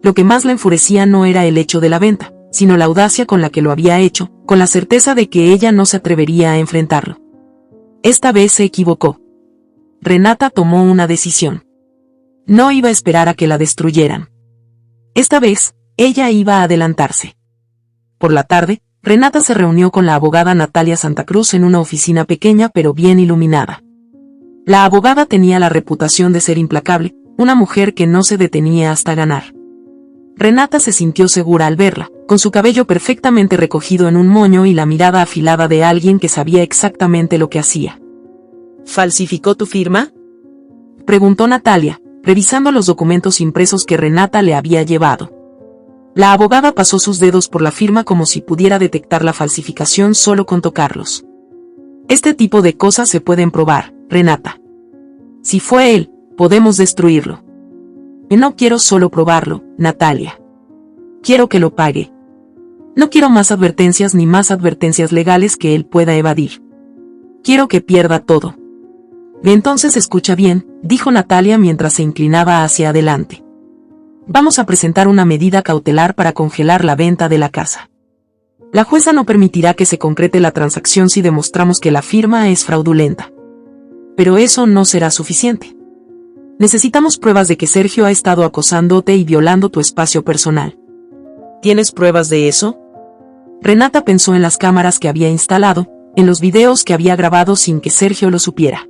Lo que más la enfurecía no era el hecho de la venta, sino la audacia con la que lo había hecho, con la certeza de que ella no se atrevería a enfrentarlo. Esta vez se equivocó. Renata tomó una decisión. No iba a esperar a que la destruyeran. Esta vez, ella iba a adelantarse. Por la tarde, Renata se reunió con la abogada Natalia Santa Cruz en una oficina pequeña pero bien iluminada. La abogada tenía la reputación de ser implacable, una mujer que no se detenía hasta ganar. Renata se sintió segura al verla, con su cabello perfectamente recogido en un moño y la mirada afilada de alguien que sabía exactamente lo que hacía. ¿Falsificó tu firma?, preguntó Natalia, revisando los documentos impresos que Renata le había llevado. La abogada pasó sus dedos por la firma como si pudiera detectar la falsificación solo con tocarlos. Este tipo de cosas se pueden probar, Renata. Si fue él, podemos destruirlo. Y no quiero solo probarlo, Natalia. Quiero que lo pague. No quiero más advertencias ni más advertencias legales que él pueda evadir. Quiero que pierda todo. Entonces escucha bien, dijo Natalia mientras se inclinaba hacia adelante. Vamos a presentar una medida cautelar para congelar la venta de la casa. La jueza no permitirá que se concrete la transacción si demostramos que la firma es fraudulenta. Pero eso no será suficiente. Necesitamos pruebas de que Sergio ha estado acosándote y violando tu espacio personal. ¿Tienes pruebas de eso? Renata pensó en las cámaras que había instalado, en los videos que había grabado sin que Sergio lo supiera.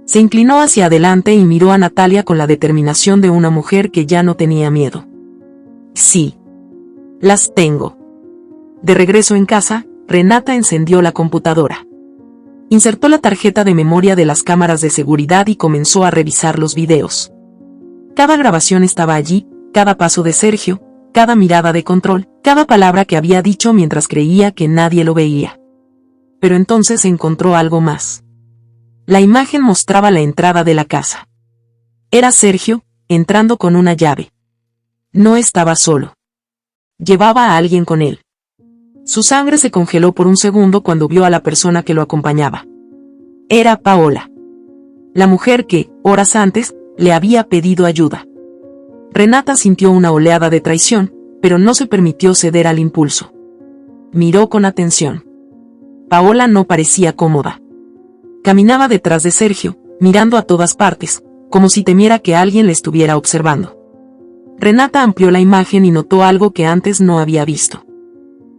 Se inclinó hacia adelante y miró a Natalia con la determinación de una mujer que ya no tenía miedo. Sí. Las tengo. De regreso en casa, Renata encendió la computadora. Insertó la tarjeta de memoria de las cámaras de seguridad y comenzó a revisar los videos. Cada grabación estaba allí, cada paso de Sergio, cada mirada de control, cada palabra que había dicho mientras creía que nadie lo veía. Pero entonces encontró algo más. La imagen mostraba la entrada de la casa. Era Sergio, entrando con una llave. No estaba solo. Llevaba a alguien con él. Su sangre se congeló por un segundo cuando vio a la persona que lo acompañaba. Era Paola. La mujer que, horas antes, le había pedido ayuda. Renata sintió una oleada de traición, pero no se permitió ceder al impulso. Miró con atención. Paola no parecía cómoda. Caminaba detrás de Sergio, mirando a todas partes, como si temiera que alguien le estuviera observando. Renata amplió la imagen y notó algo que antes no había visto.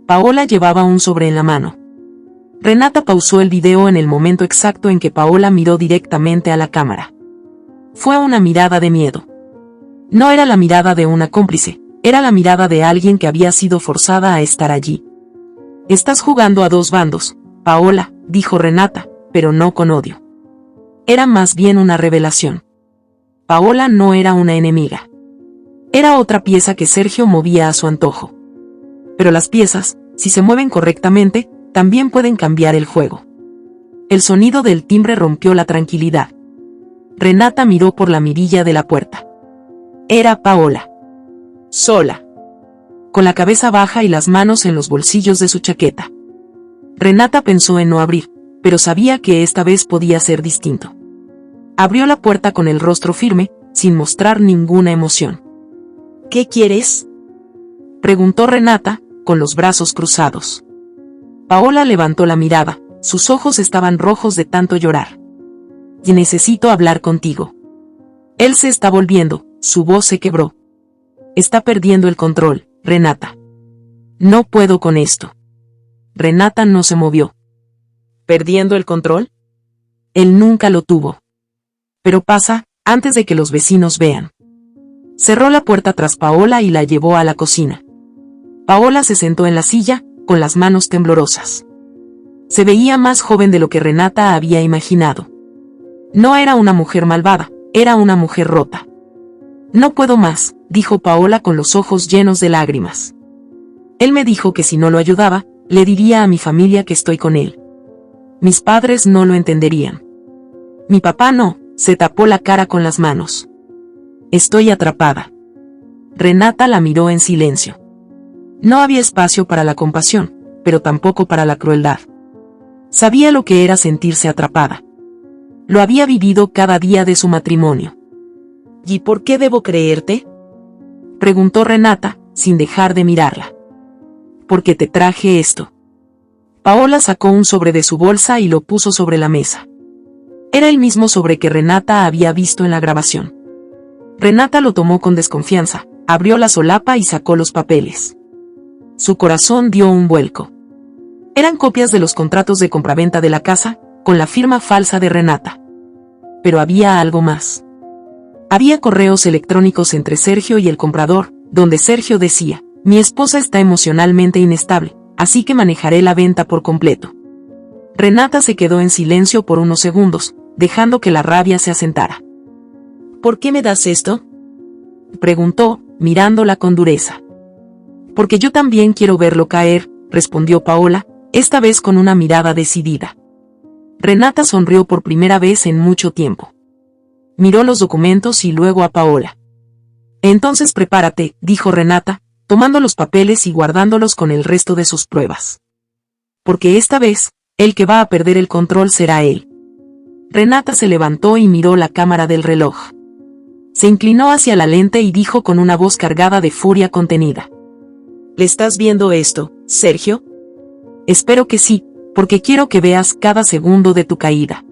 Paola llevaba un sobre en la mano. Renata pausó el video en el momento exacto en que Paola miró directamente a la cámara. Fue una mirada de miedo. No era la mirada de una cómplice, era la mirada de alguien que había sido forzada a estar allí. Estás jugando a dos bandos, Paola, dijo Renata, pero no con odio. Era más bien una revelación. Paola no era una enemiga. Era otra pieza que Sergio movía a su antojo. Pero las piezas, si se mueven correctamente, también pueden cambiar el juego. El sonido del timbre rompió la tranquilidad. Renata miró por la mirilla de la puerta. Era Paola. Sola. Con la cabeza baja y las manos en los bolsillos de su chaqueta. Renata pensó en no abrir, pero sabía que esta vez podía ser distinto. Abrió la puerta con el rostro firme, sin mostrar ninguna emoción. ¿Qué quieres? Preguntó Renata, con los brazos cruzados. Paola levantó la mirada, sus ojos estaban rojos de tanto llorar. Y necesito hablar contigo. Él se está volviendo, su voz se quebró. Está perdiendo el control, Renata. No puedo con esto. Renata no se movió. ¿Perdiendo el control? Él nunca lo tuvo. Pero pasa, antes de que los vecinos vean. Cerró la puerta tras Paola y la llevó a la cocina. Paola se sentó en la silla, con las manos temblorosas. Se veía más joven de lo que Renata había imaginado. No era una mujer malvada, era una mujer rota. No puedo más, dijo Paola con los ojos llenos de lágrimas. Él me dijo que si no lo ayudaba, le diría a mi familia que estoy con él. Mis padres no lo entenderían. Mi papá no, se tapó la cara con las manos. Estoy atrapada. Renata la miró en silencio. No había espacio para la compasión, pero tampoco para la crueldad. Sabía lo que era sentirse atrapada. Lo había vivido cada día de su matrimonio. ¿Y por qué debo creerte? Preguntó Renata, sin dejar de mirarla. Porque te traje esto. Paola sacó un sobre de su bolsa y lo puso sobre la mesa. Era el mismo sobre que Renata había visto en la grabación. Renata lo tomó con desconfianza, abrió la solapa y sacó los papeles. Su corazón dio un vuelco. Eran copias de los contratos de compraventa de la casa, con la firma falsa de Renata. Pero había algo más. Había correos electrónicos entre Sergio y el comprador, donde Sergio decía: mi esposa está emocionalmente inestable, así que manejaré la venta por completo. Renata se quedó en silencio por unos segundos, dejando que la rabia se asentara. ¿Por qué me das esto? Preguntó, mirándola con dureza. Porque yo también quiero verlo caer, respondió Paola, esta vez con una mirada decidida. Renata sonrió por primera vez en mucho tiempo. Miró los documentos y luego a Paola. Entonces prepárate, dijo Renata, tomando los papeles y guardándolos con el resto de sus pruebas. Porque esta vez, el que va a perder el control será él. Renata se levantó y miró la cámara del reloj. Se inclinó hacia la lente y dijo con una voz cargada de furia contenida: ¿Le estás viendo esto, Sergio? Espero que sí, porque quiero que veas cada segundo de tu caída.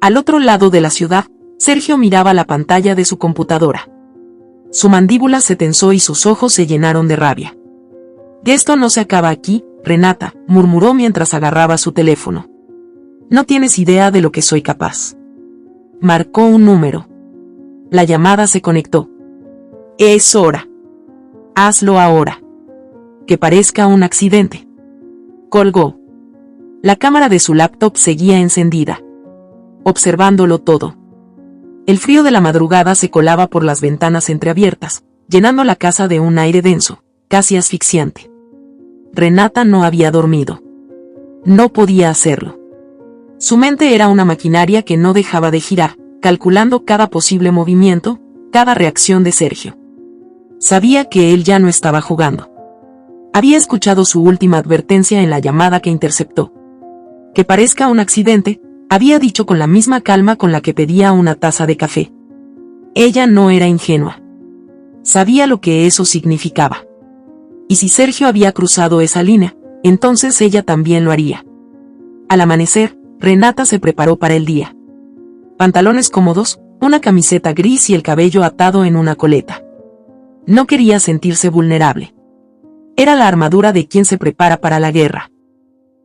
Al otro lado de la ciudad, Sergio miraba la pantalla de su computadora. Su mandíbula se tensó y sus ojos se llenaron de rabia. Esto no se acaba aquí, Renata, murmuró mientras agarraba su teléfono. No tienes idea de lo que soy capaz. Marcó un número. La llamada se conectó. Es hora. Hazlo ahora. Que parezca un accidente. Colgó. La cámara de su laptop seguía encendida. Observándolo todo. El frío de la madrugada se colaba por las ventanas entreabiertas, llenando la casa de un aire denso, casi asfixiante. Renata no había dormido. No podía hacerlo. Su mente era una maquinaria que no dejaba de girar, calculando cada posible movimiento, cada reacción de Sergio. Sabía que él ya no estaba jugando. Había escuchado su última advertencia en la llamada que interceptó. Que parezca un accidente, había dicho con la misma calma con la que pedía una taza de café. Ella no era ingenua. Sabía lo que eso significaba. Y si Sergio había cruzado esa línea, entonces ella también lo haría. Al amanecer, Renata se preparó para el día. Pantalones cómodos, una camiseta gris y el cabello atado en una coleta. No quería sentirse vulnerable. Era la armadura de quien se prepara para la guerra.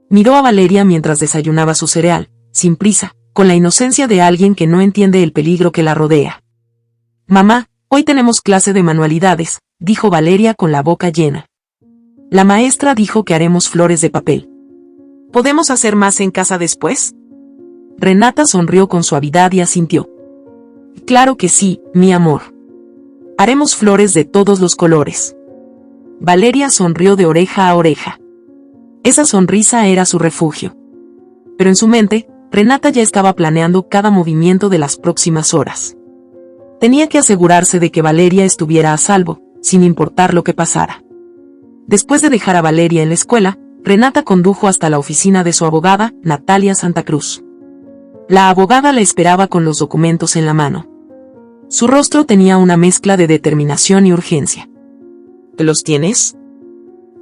Miró a Valeria mientras desayunaba su cereal, sin prisa, con la inocencia de alguien que no entiende el peligro que la rodea. Mamá, hoy tenemos clase de manualidades, dijo Valeria con la boca llena. La maestra dijo que haremos flores de papel. ¿Podemos hacer más en casa después? Renata sonrió con suavidad y asintió. Claro que sí, mi amor. Haremos flores de todos los colores. Valeria sonrió de oreja a oreja. Esa sonrisa era su refugio. Pero en su mente, Renata ya estaba planeando cada movimiento de las próximas horas. Tenía que asegurarse de que Valeria estuviera a salvo, sin importar lo que pasara. Después de dejar a Valeria en la escuela, Renata condujo hasta la oficina de su abogada, Natalia Santa Cruz. La abogada la esperaba con los documentos en la mano. Su rostro tenía una mezcla de determinación y urgencia. ¿Los tienes?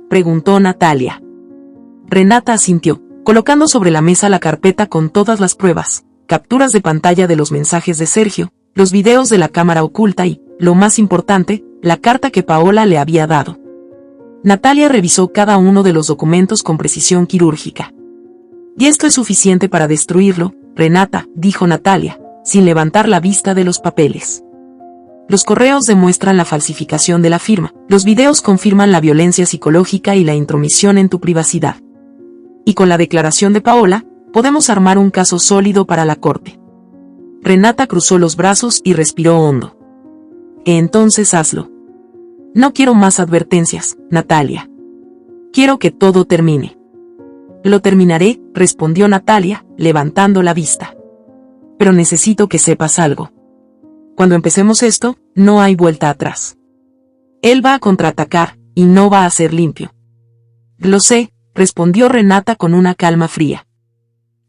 preguntó Natalia. Renata asintió, colocando sobre la mesa la carpeta con todas las pruebas, capturas de pantalla de los mensajes de Sergio, los videos de la cámara oculta y, lo más importante, la carta que Paola le había dado. Natalia revisó cada uno de los documentos con precisión quirúrgica. «Y esto es suficiente para destruirlo, Renata», dijo Natalia, sin levantar la vista de los papeles. Los correos demuestran la falsificación de la firma, los videos confirman la violencia psicológica y la intromisión en tu privacidad. Y con la declaración de Paola, podemos armar un caso sólido para la corte. Renata cruzó los brazos y respiró hondo. Entonces hazlo. No quiero más advertencias, Natalia. Quiero que todo termine. Lo terminaré, respondió Natalia, levantando la vista. Pero necesito que sepas algo. Cuando empecemos esto, no hay vuelta atrás. Él va a contraatacar, y no va a ser limpio. Lo sé, respondió Renata con una calma fría.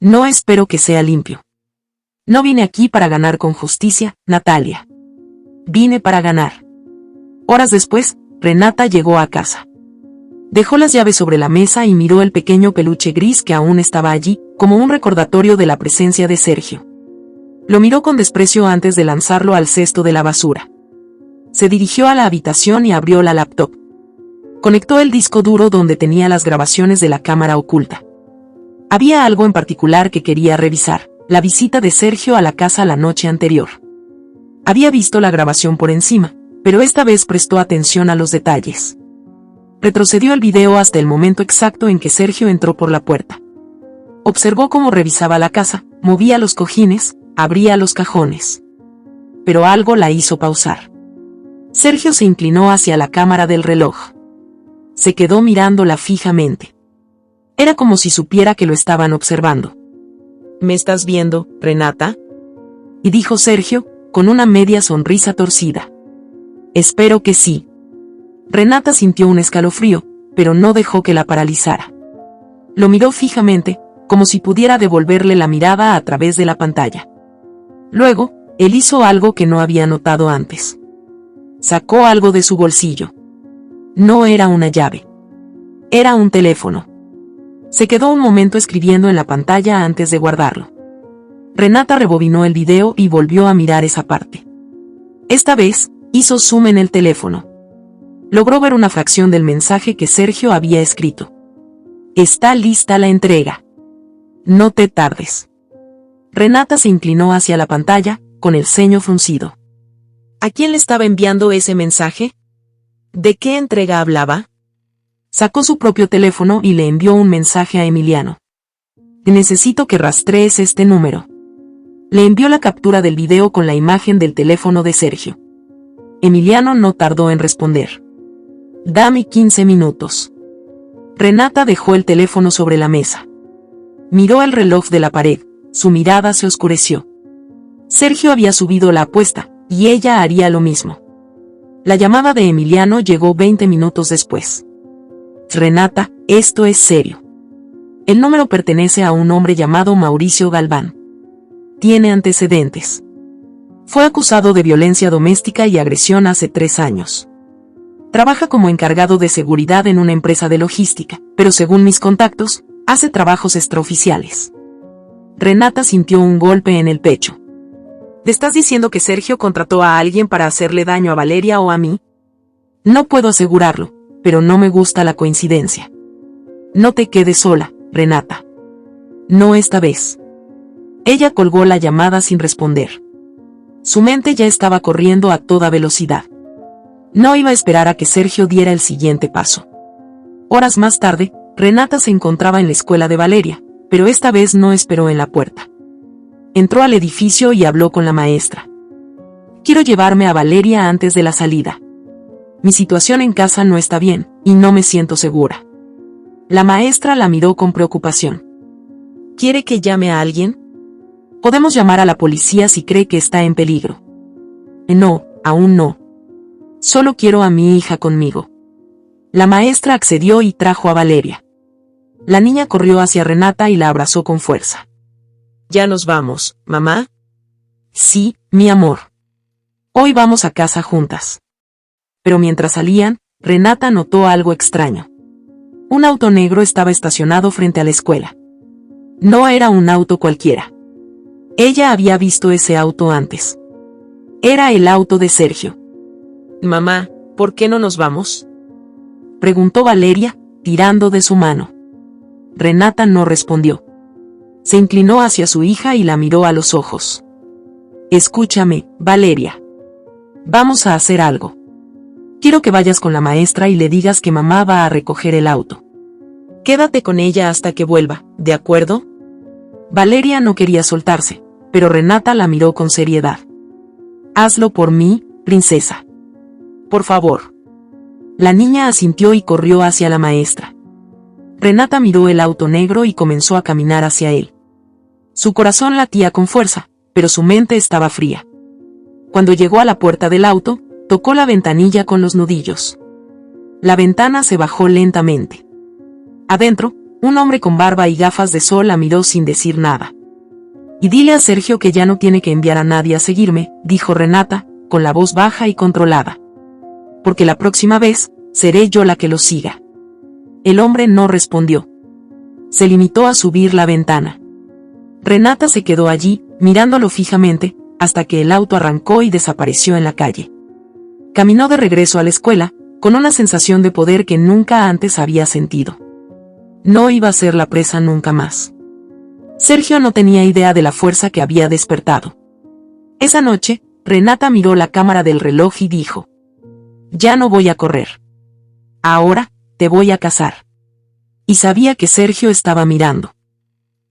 No espero que sea limpio. No vine aquí para ganar con justicia, Natalia. Vine para ganar. Horas después, Renata llegó a casa. Dejó las llaves sobre la mesa y miró el pequeño peluche gris que aún estaba allí, como un recordatorio de la presencia de Sergio. Lo miró con desprecio antes de lanzarlo al cesto de la basura. Se dirigió a la habitación y abrió la laptop. Conectó el disco duro donde tenía las grabaciones de la cámara oculta. Había algo en particular que quería revisar, la visita de Sergio a la casa la noche anterior. Había visto la grabación por encima, pero esta vez prestó atención a los detalles. Retrocedió el video hasta el momento exacto en que Sergio entró por la puerta. Observó cómo revisaba la casa, movía los cojines, abría los cajones. Pero algo la hizo pausar. Sergio se inclinó hacia la cámara del reloj. Se quedó mirándola fijamente. Era como si supiera que lo estaban observando. ¿Me estás viendo, Renata? Y dijo Sergio, con una media sonrisa torcida. Espero que sí. Renata sintió un escalofrío, pero no dejó que la paralizara. Lo miró fijamente, como si pudiera devolverle la mirada a través de la pantalla. Luego, él hizo algo que no había notado antes. Sacó algo de su bolsillo. No era una llave. Era un teléfono. Se quedó un momento escribiendo en la pantalla antes de guardarlo. Renata rebobinó el video y volvió a mirar esa parte. Esta vez, hizo zoom en el teléfono. Logró ver una fracción del mensaje que Sergio había escrito. Está lista la entrega. No te tardes. Renata se inclinó hacia la pantalla, con el ceño fruncido. ¿A quién le estaba enviando ese mensaje? ¿De qué entrega hablaba? Sacó su propio teléfono y le envió un mensaje a Emiliano. Necesito que rastrees este número. Le envió la captura del video con la imagen del teléfono de Sergio. Emiliano no tardó en responder. Dame 15 minutos. Renata dejó el teléfono sobre la mesa. Miró el reloj de la pared, su mirada se oscureció. Sergio había subido la apuesta, y ella haría lo mismo. La llamada de Emiliano llegó 20 minutos después. Renata, esto es serio. El número pertenece a un hombre llamado Mauricio Galván. Tiene antecedentes. Fue acusado de violencia doméstica y agresión hace 3 años. Trabaja como encargado de seguridad en una empresa de logística, pero según mis contactos, hace trabajos extraoficiales. Renata sintió un golpe en el pecho. ¿Te estás diciendo que Sergio contrató a alguien para hacerle daño a Valeria o a mí? No puedo asegurarlo, pero no me gusta la coincidencia. No te quedes sola, Renata. No esta vez. Ella colgó la llamada sin responder. Su mente ya estaba corriendo a toda velocidad. No iba a esperar a que Sergio diera el siguiente paso. Horas más tarde, Renata se encontraba en la escuela de Valeria, pero esta vez no esperó en la puerta. Entró al edificio y habló con la maestra. Quiero llevarme a Valeria antes de la salida. Mi situación en casa no está bien, y no me siento segura. La maestra la miró con preocupación. ¿Quiere que llame a alguien? Podemos llamar a la policía si cree que está en peligro. No, aún no. Solo quiero a mi hija conmigo. La maestra accedió y trajo a Valeria. La niña corrió hacia Renata y la abrazó con fuerza. ¿Ya nos vamos, mamá? Sí, mi amor. Hoy vamos a casa juntas. Pero mientras salían, Renata notó algo extraño. Un auto negro estaba estacionado frente a la escuela. No era un auto cualquiera. Ella había visto ese auto antes. Era el auto de Sergio. Mamá, ¿por qué no nos vamos? Preguntó Valeria, tirando de su mano. Renata no respondió. Se inclinó hacia su hija y la miró a los ojos. Escúchame, Valeria. Vamos a hacer algo. Quiero que vayas con la maestra y le digas que mamá va a recoger el auto. Quédate con ella hasta que vuelva, ¿de acuerdo? Valeria no quería soltarse, pero Renata la miró con seriedad. Hazlo por mí, princesa. Por favor. La niña asintió y corrió hacia la maestra. Renata miró el auto negro y comenzó a caminar hacia él. Su corazón latía con fuerza, pero su mente estaba fría. Cuando llegó a la puerta del auto, tocó la ventanilla con los nudillos. La ventana se bajó lentamente. Adentro, un hombre con barba y gafas de sol la miró sin decir nada. Y dile a Sergio que ya no tiene que enviar a nadie a seguirme, dijo Renata, con la voz baja y controlada. Porque la próxima vez, seré yo la que lo siga. El hombre no respondió. Se limitó a subir la ventana. Renata se quedó allí, mirándolo fijamente, hasta que el auto arrancó y desapareció en la calle. Caminó de regreso a la escuela, con una sensación de poder que nunca antes había sentido. No iba a ser la presa nunca más. Sergio no tenía idea de la fuerza que había despertado. Esa noche, Renata miró la cámara del reloj y dijo: ya no voy a correr. Ahora, te voy a casar. Y sabía que Sergio estaba mirando.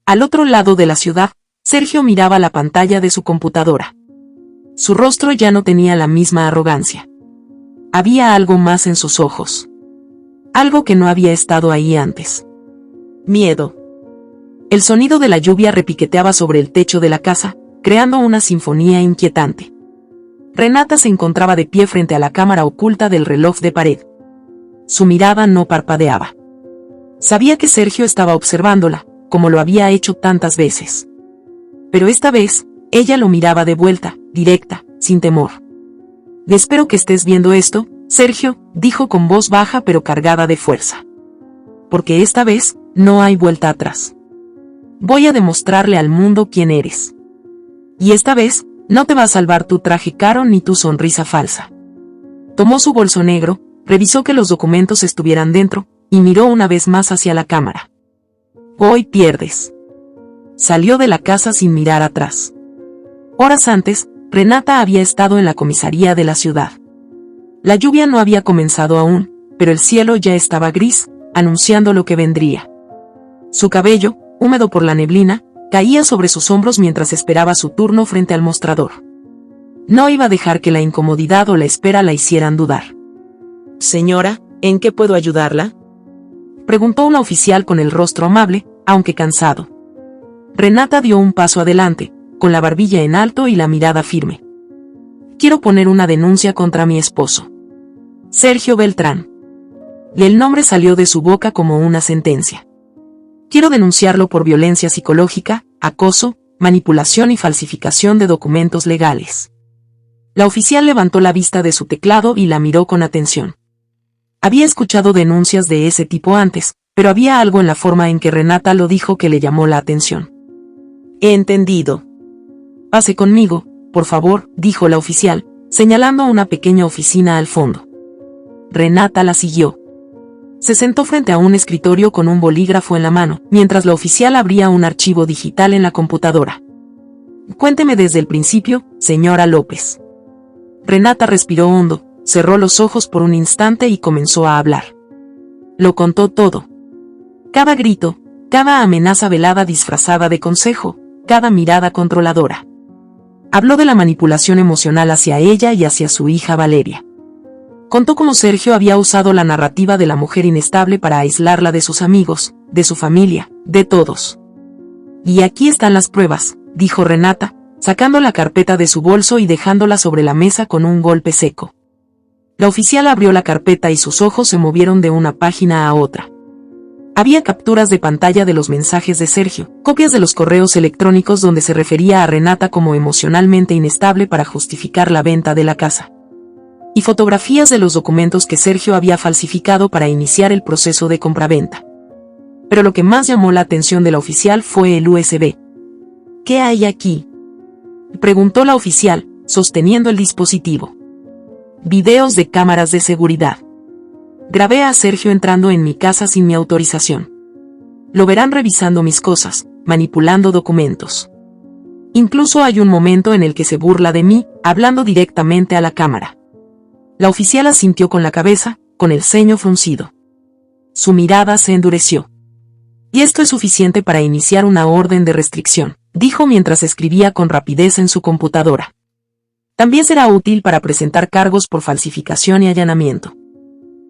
Al otro lado de la ciudad, Sergio miraba la pantalla de su computadora. Su rostro ya no tenía la misma arrogancia. Había algo más en sus ojos. Algo que no había estado ahí antes. Miedo. El sonido de la lluvia repiqueteaba sobre el techo de la casa, creando una sinfonía inquietante. Renata se encontraba de pie frente a la cámara oculta del reloj de pared. Su mirada no parpadeaba. Sabía que Sergio estaba observándola, como lo había hecho tantas veces. Pero esta vez, ella lo miraba de vuelta, directa, sin temor. Espero que estés viendo esto, Sergio, dijo con voz baja pero cargada de fuerza. Porque esta vez, no hay vuelta atrás. Voy a demostrarle al mundo quién eres. Y esta vez, no te va a salvar tu traje caro ni tu sonrisa falsa. Tomó su bolso negro, revisó que los documentos estuvieran dentro, y miró una vez más hacia la cámara. Hoy pierdes. Salió de la casa sin mirar atrás. Horas antes, Renata había estado en la comisaría de la ciudad. La lluvia no había comenzado aún, pero el cielo ya estaba gris, anunciando lo que vendría. Su cabello, húmedo por la neblina, caía sobre sus hombros mientras esperaba su turno frente al mostrador. No iba a dejar que la incomodidad o la espera la hicieran dudar. Señora, ¿en qué puedo ayudarla? Preguntó una oficial con el rostro amable, aunque cansado. Renata dio un paso adelante, con la barbilla en alto y la mirada firme. Quiero poner una denuncia contra mi esposo. Sergio Beltrán. Y el nombre salió de su boca como una sentencia. Quiero denunciarlo por violencia psicológica, acoso, manipulación y falsificación de documentos legales. La oficial levantó la vista de su teclado y la miró con atención. Había escuchado denuncias de ese tipo antes, pero había algo en la forma en que Renata lo dijo que le llamó la atención. He entendido. Pase conmigo, por favor, dijo la oficial, señalando una pequeña oficina al fondo. Renata la siguió. Se sentó frente a un escritorio con un bolígrafo en la mano, mientras la oficial abría un archivo digital en la computadora. Cuénteme desde el principio, señora López. Renata respiró hondo, cerró los ojos por un instante y comenzó a hablar. Lo contó todo. Cada grito, cada amenaza velada disfrazada de consejo, cada mirada controladora. Habló de la manipulación emocional hacia ella y hacia su hija Valeria. Contó cómo Sergio había usado la narrativa de la mujer inestable para aislarla de sus amigos, de su familia, de todos. Y aquí están las pruebas, dijo Renata, sacando la carpeta de su bolso y dejándola sobre la mesa con un golpe seco. La oficial abrió la carpeta y sus ojos se movieron de una página a otra. Había capturas de pantalla de los mensajes de Sergio, copias de los correos electrónicos donde se refería a Renata como emocionalmente inestable para justificar la venta de la casa. y fotografías de los documentos que Sergio había falsificado para iniciar el proceso de compraventa. Pero lo que más llamó la atención de la oficial fue el USB. ¿Qué hay aquí?, preguntó la oficial, sosteniendo el dispositivo. Videos de cámaras de seguridad. Grabé a Sergio entrando en mi casa sin mi autorización. Lo verán revisando mis cosas, manipulando documentos. Incluso hay un momento en el que se burla de mí, hablando directamente a la cámara. La oficial asintió con la cabeza, con el ceño fruncido. Su mirada se endureció. Y esto es suficiente para iniciar una orden de restricción, dijo mientras escribía con rapidez en su computadora. También será útil para presentar cargos por falsificación y allanamiento.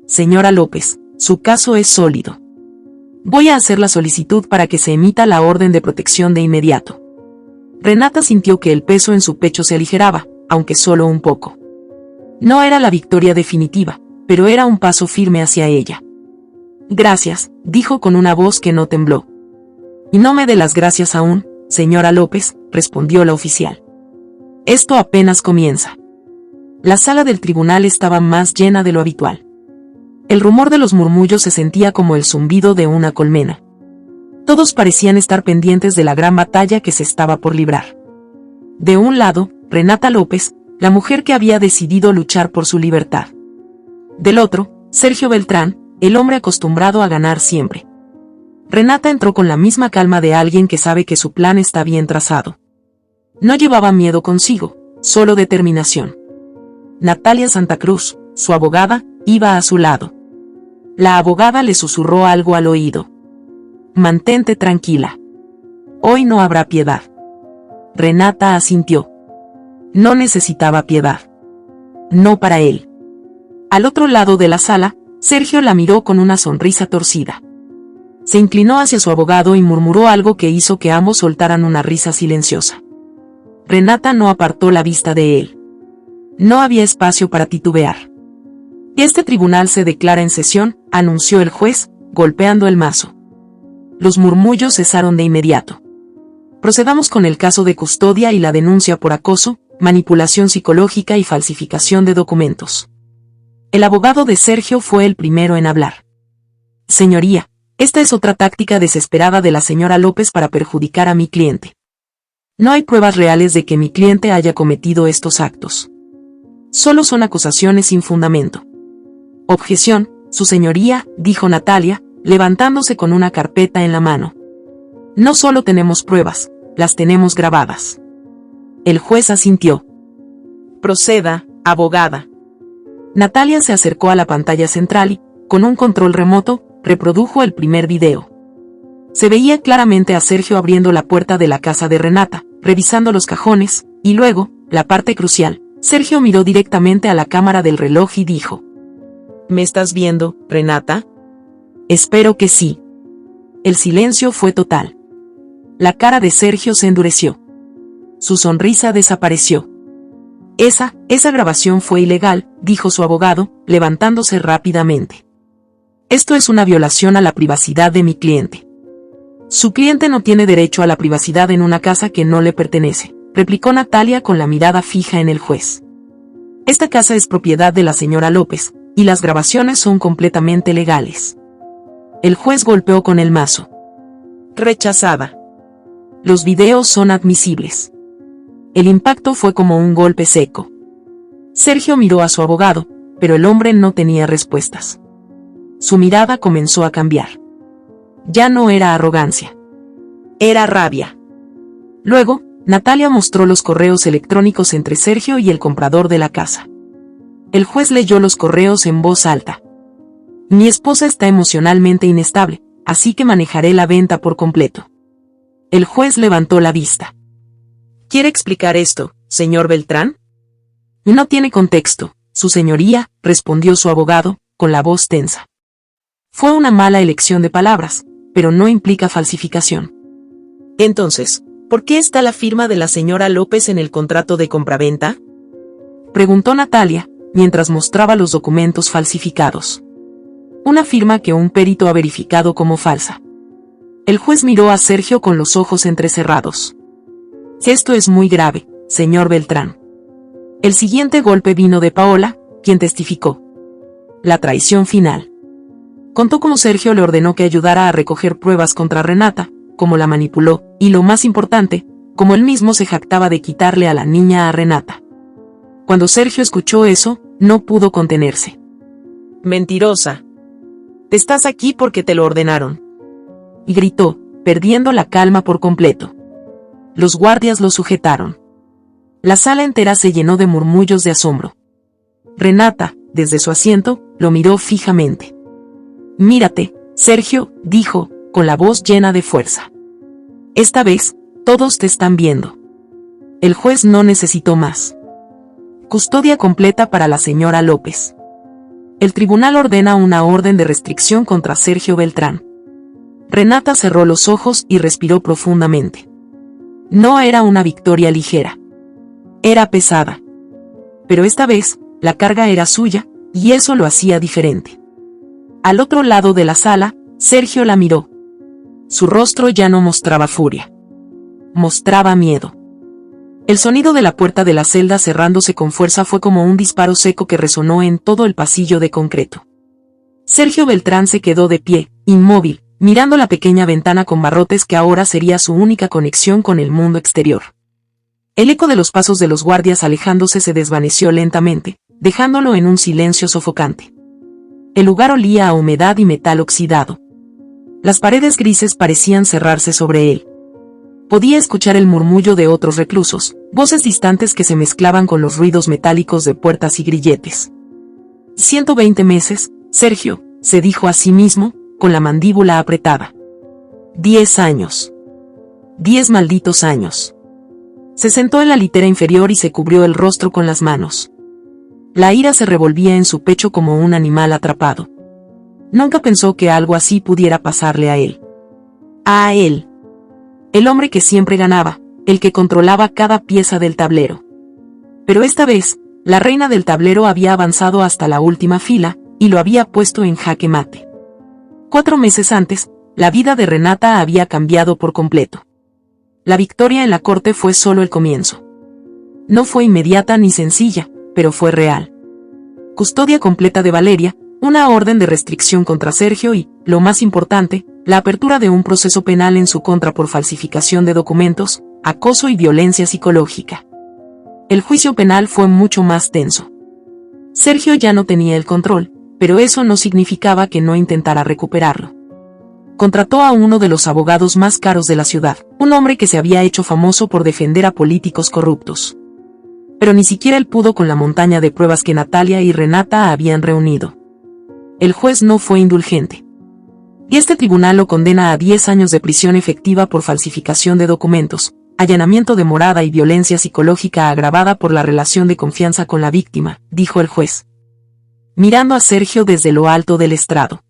Señora López, su caso es sólido. Voy a hacer la solicitud para que se emita la orden de protección de inmediato. Renata sintió que el peso en su pecho se aligeraba, aunque solo un poco. No era la victoria definitiva, pero era un paso firme hacia ella. Gracias, dijo con una voz que no tembló. Y no me dé las gracias aún, señora López, respondió la oficial. Esto apenas comienza. La sala del tribunal estaba más llena de lo habitual. El rumor de los murmullos se sentía como el zumbido de una colmena. Todos parecían estar pendientes de la gran batalla que se estaba por librar. De un lado, Renata López, la mujer que había decidido luchar por su libertad. Del otro, Sergio Beltrán, el hombre acostumbrado a ganar siempre. Renata entró con la misma calma de alguien que sabe que su plan está bien trazado. No llevaba miedo consigo, solo determinación. Natalia Santa Cruz, su abogada, iba a su lado. La abogada le susurró algo al oído. Mantente tranquila. Hoy no habrá piedad. Renata asintió. No necesitaba piedad. No para él. Al otro lado de la sala, Sergio la miró con una sonrisa torcida. Se inclinó hacia su abogado y murmuró algo que hizo que ambos soltaran una risa silenciosa. Renata no apartó la vista de él. No había espacio para titubear. Este tribunal se declara en sesión, anunció el juez, golpeando el mazo. Los murmullos cesaron de inmediato. Procedamos con el caso de custodia y la denuncia por acoso, manipulación psicológica y falsificación de documentos. El abogado de Sergio fue el primero en hablar. Señoría, esta es otra táctica desesperada de la señora López para perjudicar a mi cliente. No hay pruebas reales de que mi cliente haya cometido estos actos. Solo son acusaciones sin fundamento. Objeción, su señoría, dijo Natalia, levantándose con una carpeta en la mano. No solo tenemos pruebas, las tenemos grabadas. El juez asintió. Proceda, abogada. Natalia se acercó a la pantalla central y, con un control remoto, reprodujo el primer video. Se veía claramente a Sergio abriendo la puerta de la casa de Renata, revisando los cajones, y luego, la parte crucial, Sergio miró directamente a la cámara del reloj y dijo: ¿Me estás viendo, Renata? Espero que sí. El silencio fue total. La cara de Sergio se endureció. Su sonrisa desapareció. Esa grabación fue ilegal, dijo su abogado, levantándose rápidamente. Esto es una violación a la privacidad de mi cliente. Su cliente no tiene derecho a la privacidad en una casa que no le pertenece, replicó Natalia con la mirada fija en el juez. Esta casa es propiedad de la señora López, y las grabaciones son completamente legales. El juez golpeó con el mazo. Rechazada. Los videos son admisibles. El impacto fue como un golpe seco. Sergio miró a su abogado, pero el hombre no tenía respuestas. Su mirada comenzó a cambiar. Ya no era arrogancia. Era rabia. Luego, Natalia mostró los correos electrónicos entre Sergio y el comprador de la casa. El juez leyó los correos en voz alta. Mi esposa está emocionalmente inestable, así que manejaré la venta por completo. El juez levantó la vista. ¿Quiere explicar esto, señor Beltrán? No tiene contexto, su señoría, respondió su abogado, con la voz tensa. Fue una mala elección de palabras, pero no implica falsificación. Entonces, ¿por qué está la firma de la señora López en el contrato de compraventa? Preguntó Natalia, mientras mostraba los documentos falsificados. Una firma que un perito ha verificado como falsa. El juez miró a Sergio con los ojos entrecerrados. Esto es muy grave, señor Beltrán. El siguiente golpe vino de Paola, quien testificó la traición final. Contó cómo Sergio le ordenó que ayudara a recoger pruebas contra Renata, cómo la manipuló, y lo más importante, cómo él mismo se jactaba de quitarle a la niña a Renata. Cuando Sergio escuchó eso, no pudo contenerse. Mentirosa. Estás aquí porque te lo ordenaron. Y gritó, perdiendo la calma por completo. Los guardias lo sujetaron. La sala entera se llenó de murmullos de asombro. Renata, desde su asiento, lo miró fijamente. «Mírate, Sergio», dijo, con la voz llena de fuerza. «Esta vez, todos te están viendo». El juez no necesitó más. Custodia completa para la señora López. El tribunal ordena una orden de restricción contra Sergio Beltrán. Renata cerró los ojos y respiró profundamente. No era una victoria ligera. Era pesada. Pero esta vez, la carga era suya, y eso lo hacía diferente. Al otro lado de la sala, Sergio la miró. Su rostro ya no mostraba furia. Mostraba miedo. El sonido de la puerta de la celda cerrándose con fuerza fue como un disparo seco que resonó en todo el pasillo de concreto. Sergio Beltrán se quedó de pie, inmóvil, mirando la pequeña ventana con barrotes que ahora sería su única conexión con el mundo exterior. El eco de los pasos de los guardias alejándose se desvaneció lentamente, dejándolo en un silencio sofocante. El lugar olía a humedad y metal oxidado. Las paredes grises parecían cerrarse sobre él. Podía escuchar el murmullo de otros reclusos, voces distantes que se mezclaban con los ruidos metálicos de puertas y grilletes. 120 meses, Sergio, se dijo a sí mismo, con la mandíbula apretada. 10 años. 10 malditos años. Se sentó en la litera inferior y se cubrió el rostro con las manos. La ira se revolvía en su pecho como un animal atrapado. Nunca pensó que algo así pudiera pasarle a él. A él. El hombre que siempre ganaba, el que controlaba cada pieza del tablero. Pero esta vez, la reina del tablero había avanzado hasta la última fila, y lo había puesto en jaque mate. 4 meses antes, la vida de Renata había cambiado por completo. La victoria en la corte fue solo el comienzo. No fue inmediata ni sencilla, pero fue real. Custodia completa de Valeria, una orden de restricción contra Sergio y, lo más importante, la apertura de un proceso penal en su contra por falsificación de documentos, acoso y violencia psicológica. El juicio penal fue mucho más tenso. Sergio ya no tenía el control, pero eso no significaba que no intentara recuperarlo. Contrató a uno de los abogados más caros de la ciudad, un hombre que se había hecho famoso por defender a políticos corruptos. Pero ni siquiera él pudo con la montaña de pruebas que Natalia y Renata habían reunido. El juez no fue indulgente. Y este tribunal lo condena a 10 años de prisión efectiva por falsificación de documentos, allanamiento de morada y violencia psicológica agravada por la relación de confianza con la víctima, dijo el juez, mirando a Sergio desde lo alto del estrado.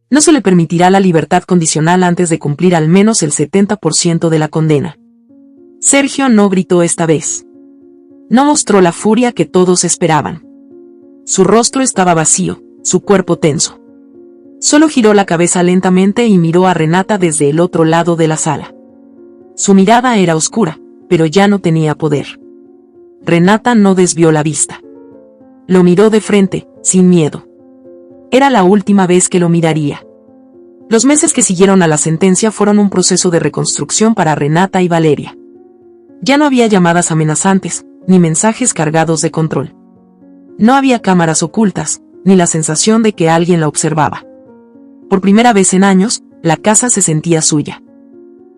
No se le permitirá la libertad condicional antes de cumplir al menos el 70% de la condena. Sergio no gritó esta vez. No mostró la furia que todos esperaban. Su rostro estaba vacío, su cuerpo tenso. Solo giró la cabeza lentamente y miró a Renata desde el otro lado de la sala. Su mirada era oscura, pero ya no tenía poder. Renata no desvió la vista. Lo miró de frente, sin miedo. Era la última vez que lo miraría. Los meses que siguieron a la sentencia fueron un proceso de reconstrucción para Renata y Valeria. Ya no había llamadas amenazantes, ni mensajes cargados de control. No había cámaras ocultas, ni la sensación de que alguien la observaba. Por primera vez en años, la casa se sentía suya.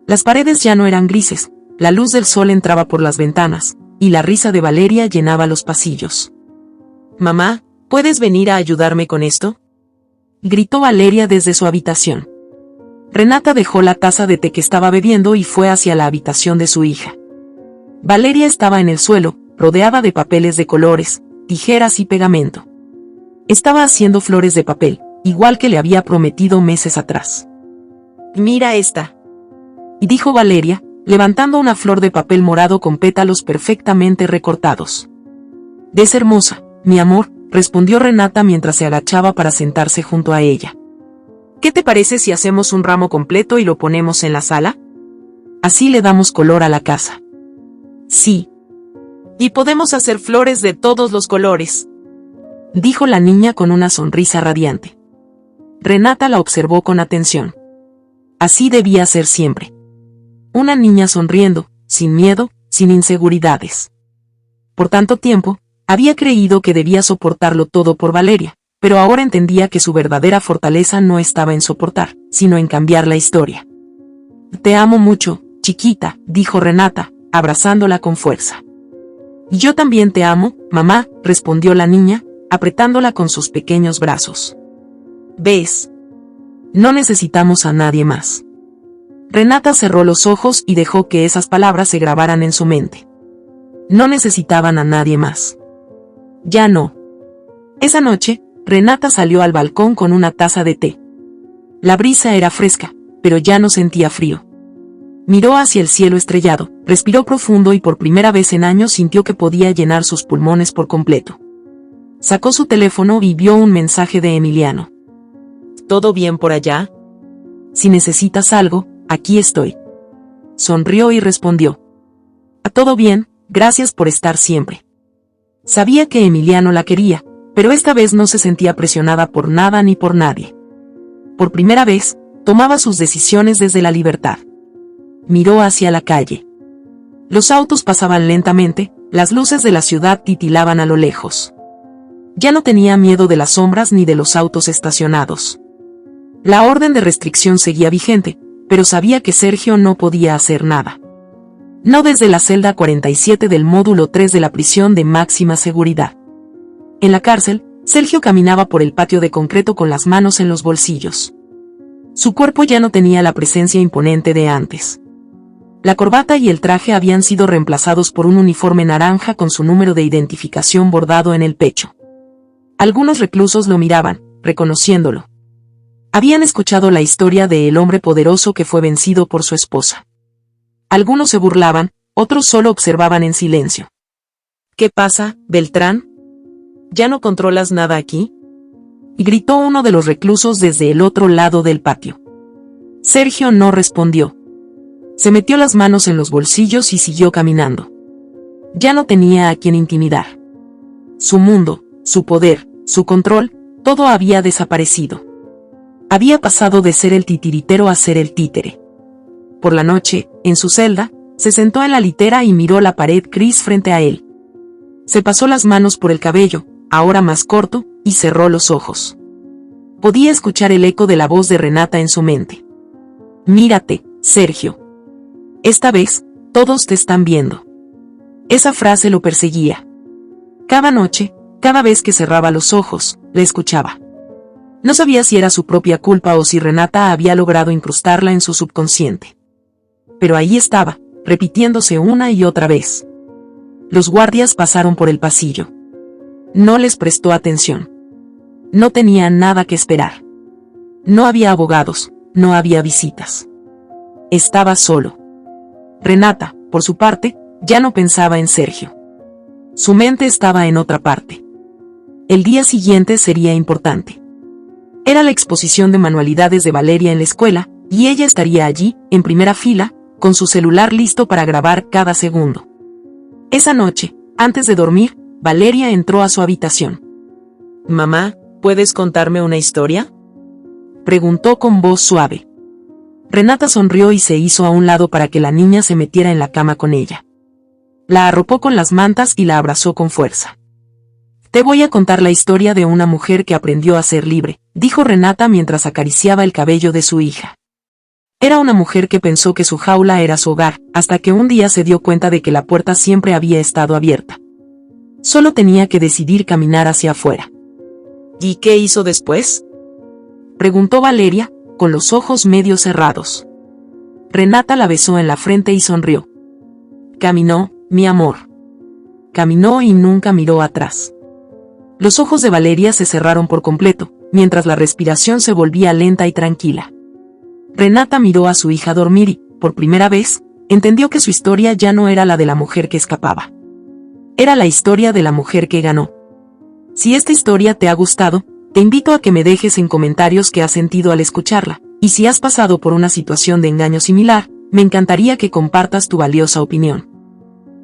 Las paredes ya no eran grises, la luz del sol entraba por las ventanas, y la risa de Valeria llenaba los pasillos. Mamá, ¿puedes venir a ayudarme con esto?, gritó Valeria desde su habitación. Renata dejó la taza de té que estaba bebiendo y fue hacia la habitación de su hija. Valeria estaba en el suelo, rodeada de papeles de colores, tijeras y pegamento. Estaba haciendo flores de papel, igual que le había prometido meses atrás. Mira esta, dijo Valeria, levantando una flor de papel morado con pétalos perfectamente recortados. Es hermosa, mi amor, respondió Renata mientras se agachaba para sentarse junto a ella. ¿Qué te parece si hacemos un ramo completo y lo ponemos en la sala? Así le damos color a la casa. Sí. Y podemos hacer flores de todos los colores. dijo la niña con una sonrisa radiante. Renata la observó con atención. Así debía ser siempre. Una niña sonriendo, sin miedo, sin inseguridades. Por tanto tiempo, había creído que debía soportarlo todo por Valeria, pero ahora entendía que su verdadera fortaleza no estaba en soportar, sino en cambiar la historia. Te amo mucho, chiquita, dijo Renata, abrazándola con fuerza. Yo también te amo, mamá, respondió la niña, apretándola con sus pequeños brazos. ¿Ves? No necesitamos a nadie más. Renata cerró los ojos y dejó que esas palabras se grabaran en su mente. No necesitaban a nadie más. Ya no. Esa noche, Renata salió al balcón con una taza de té. La brisa era fresca, pero ya no sentía frío. Miró hacia el cielo estrellado, respiró profundo y por primera vez en años sintió que podía llenar sus pulmones por completo. Sacó su teléfono y vio un mensaje de Emiliano. ¿Todo bien por allá? Si necesitas algo, aquí estoy. Sonrió y respondió. Todo bien, gracias por estar siempre. Sabía que Emiliano la quería, pero esta vez no se sentía presionada por nada ni por nadie. Por primera vez, tomaba sus decisiones desde la libertad. Miró hacia la calle. Los autos pasaban lentamente, las luces de la ciudad titilaban a lo lejos. Ya no tenía miedo de las sombras ni de los autos estacionados. La orden de restricción seguía vigente, pero sabía que Sergio no podía hacer nada. No desde la celda 47 del módulo 3 de la prisión de máxima seguridad. En la cárcel, Sergio caminaba por el patio de concreto con las manos en los bolsillos. Su cuerpo ya no tenía la presencia imponente de antes. La corbata y el traje habían sido reemplazados por un uniforme naranja con su número de identificación bordado en el pecho. Algunos reclusos lo miraban, reconociéndolo. Habían escuchado la historia de el hombre poderoso que fue vencido por su esposa. Algunos se burlaban, otros solo observaban en silencio. ¿Qué pasa, Beltrán? ¿Ya no controlas nada aquí? Y gritó uno de los reclusos desde el otro lado del patio. Sergio no respondió. Se metió las manos en los bolsillos y siguió caminando. Ya no tenía a quien intimidar. Su mundo, su poder, su control, todo había desaparecido. Había pasado de ser el titiritero a ser el títere. Por la noche, en su celda, se sentó en la litera y miró la pared gris frente a él. Se pasó las manos por el cabello, ahora más corto, y cerró los ojos. Podía escuchar el eco de la voz de Renata en su mente. Mírate, Sergio. Esta vez, todos te están viendo. Esa frase lo perseguía. Cada noche, cada vez que cerraba los ojos, le escuchaba. No sabía si era su propia culpa o si Renata había logrado incrustarla en su subconsciente. Pero ahí estaba, repitiéndose una y otra vez. Los guardias pasaron por el pasillo. No les prestó atención. No tenía nada que esperar. No había abogados, no había visitas. Estaba solo. Renata, por su parte, ya no pensaba en Sergio. Su mente estaba en otra parte. El día siguiente sería importante. Era la exposición de manualidades de Valeria en la escuela, y ella estaría allí, en primera fila, con su celular listo para grabar cada segundo. Esa noche, antes de dormir, Valeria entró a su habitación. Mamá, ¿puedes contarme una historia? Preguntó con voz suave. Renata sonrió y se hizo a un lado para que la niña se metiera en la cama con ella. La arropó con las mantas y la abrazó con fuerza. Te voy a contar la historia de una mujer que aprendió a ser libre, dijo Renata mientras acariciaba el cabello de su hija. Era una mujer que pensó que su jaula era su hogar, hasta que un día se dio cuenta de que la puerta siempre había estado abierta. Solo tenía que decidir caminar hacia afuera. ¿Y qué hizo después? Preguntó Valeria, con los ojos medio cerrados. Renata la besó en la frente y sonrió. Caminó, mi amor. Caminó y nunca miró atrás. Los ojos de Valeria se cerraron por completo, mientras la respiración se volvía lenta y tranquila. Renata miró a su hija dormir y, por primera vez, entendió que su historia ya no era la de la mujer que escapaba. Era la historia de la mujer que ganó. Si esta historia te ha gustado, te invito a que me dejes en comentarios qué has sentido al escucharla, y si has pasado por una situación de engaño similar, me encantaría que compartas tu valiosa opinión.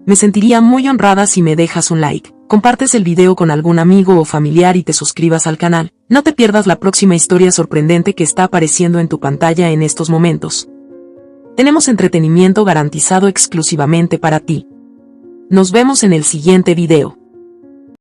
Me sentiría muy honrada si me dejas un like, compartes el video con algún amigo o familiar y te suscribas al canal. No te pierdas la próxima historia sorprendente que está apareciendo en tu pantalla en estos momentos. Tenemos entretenimiento garantizado exclusivamente para ti. Nos vemos en el siguiente video.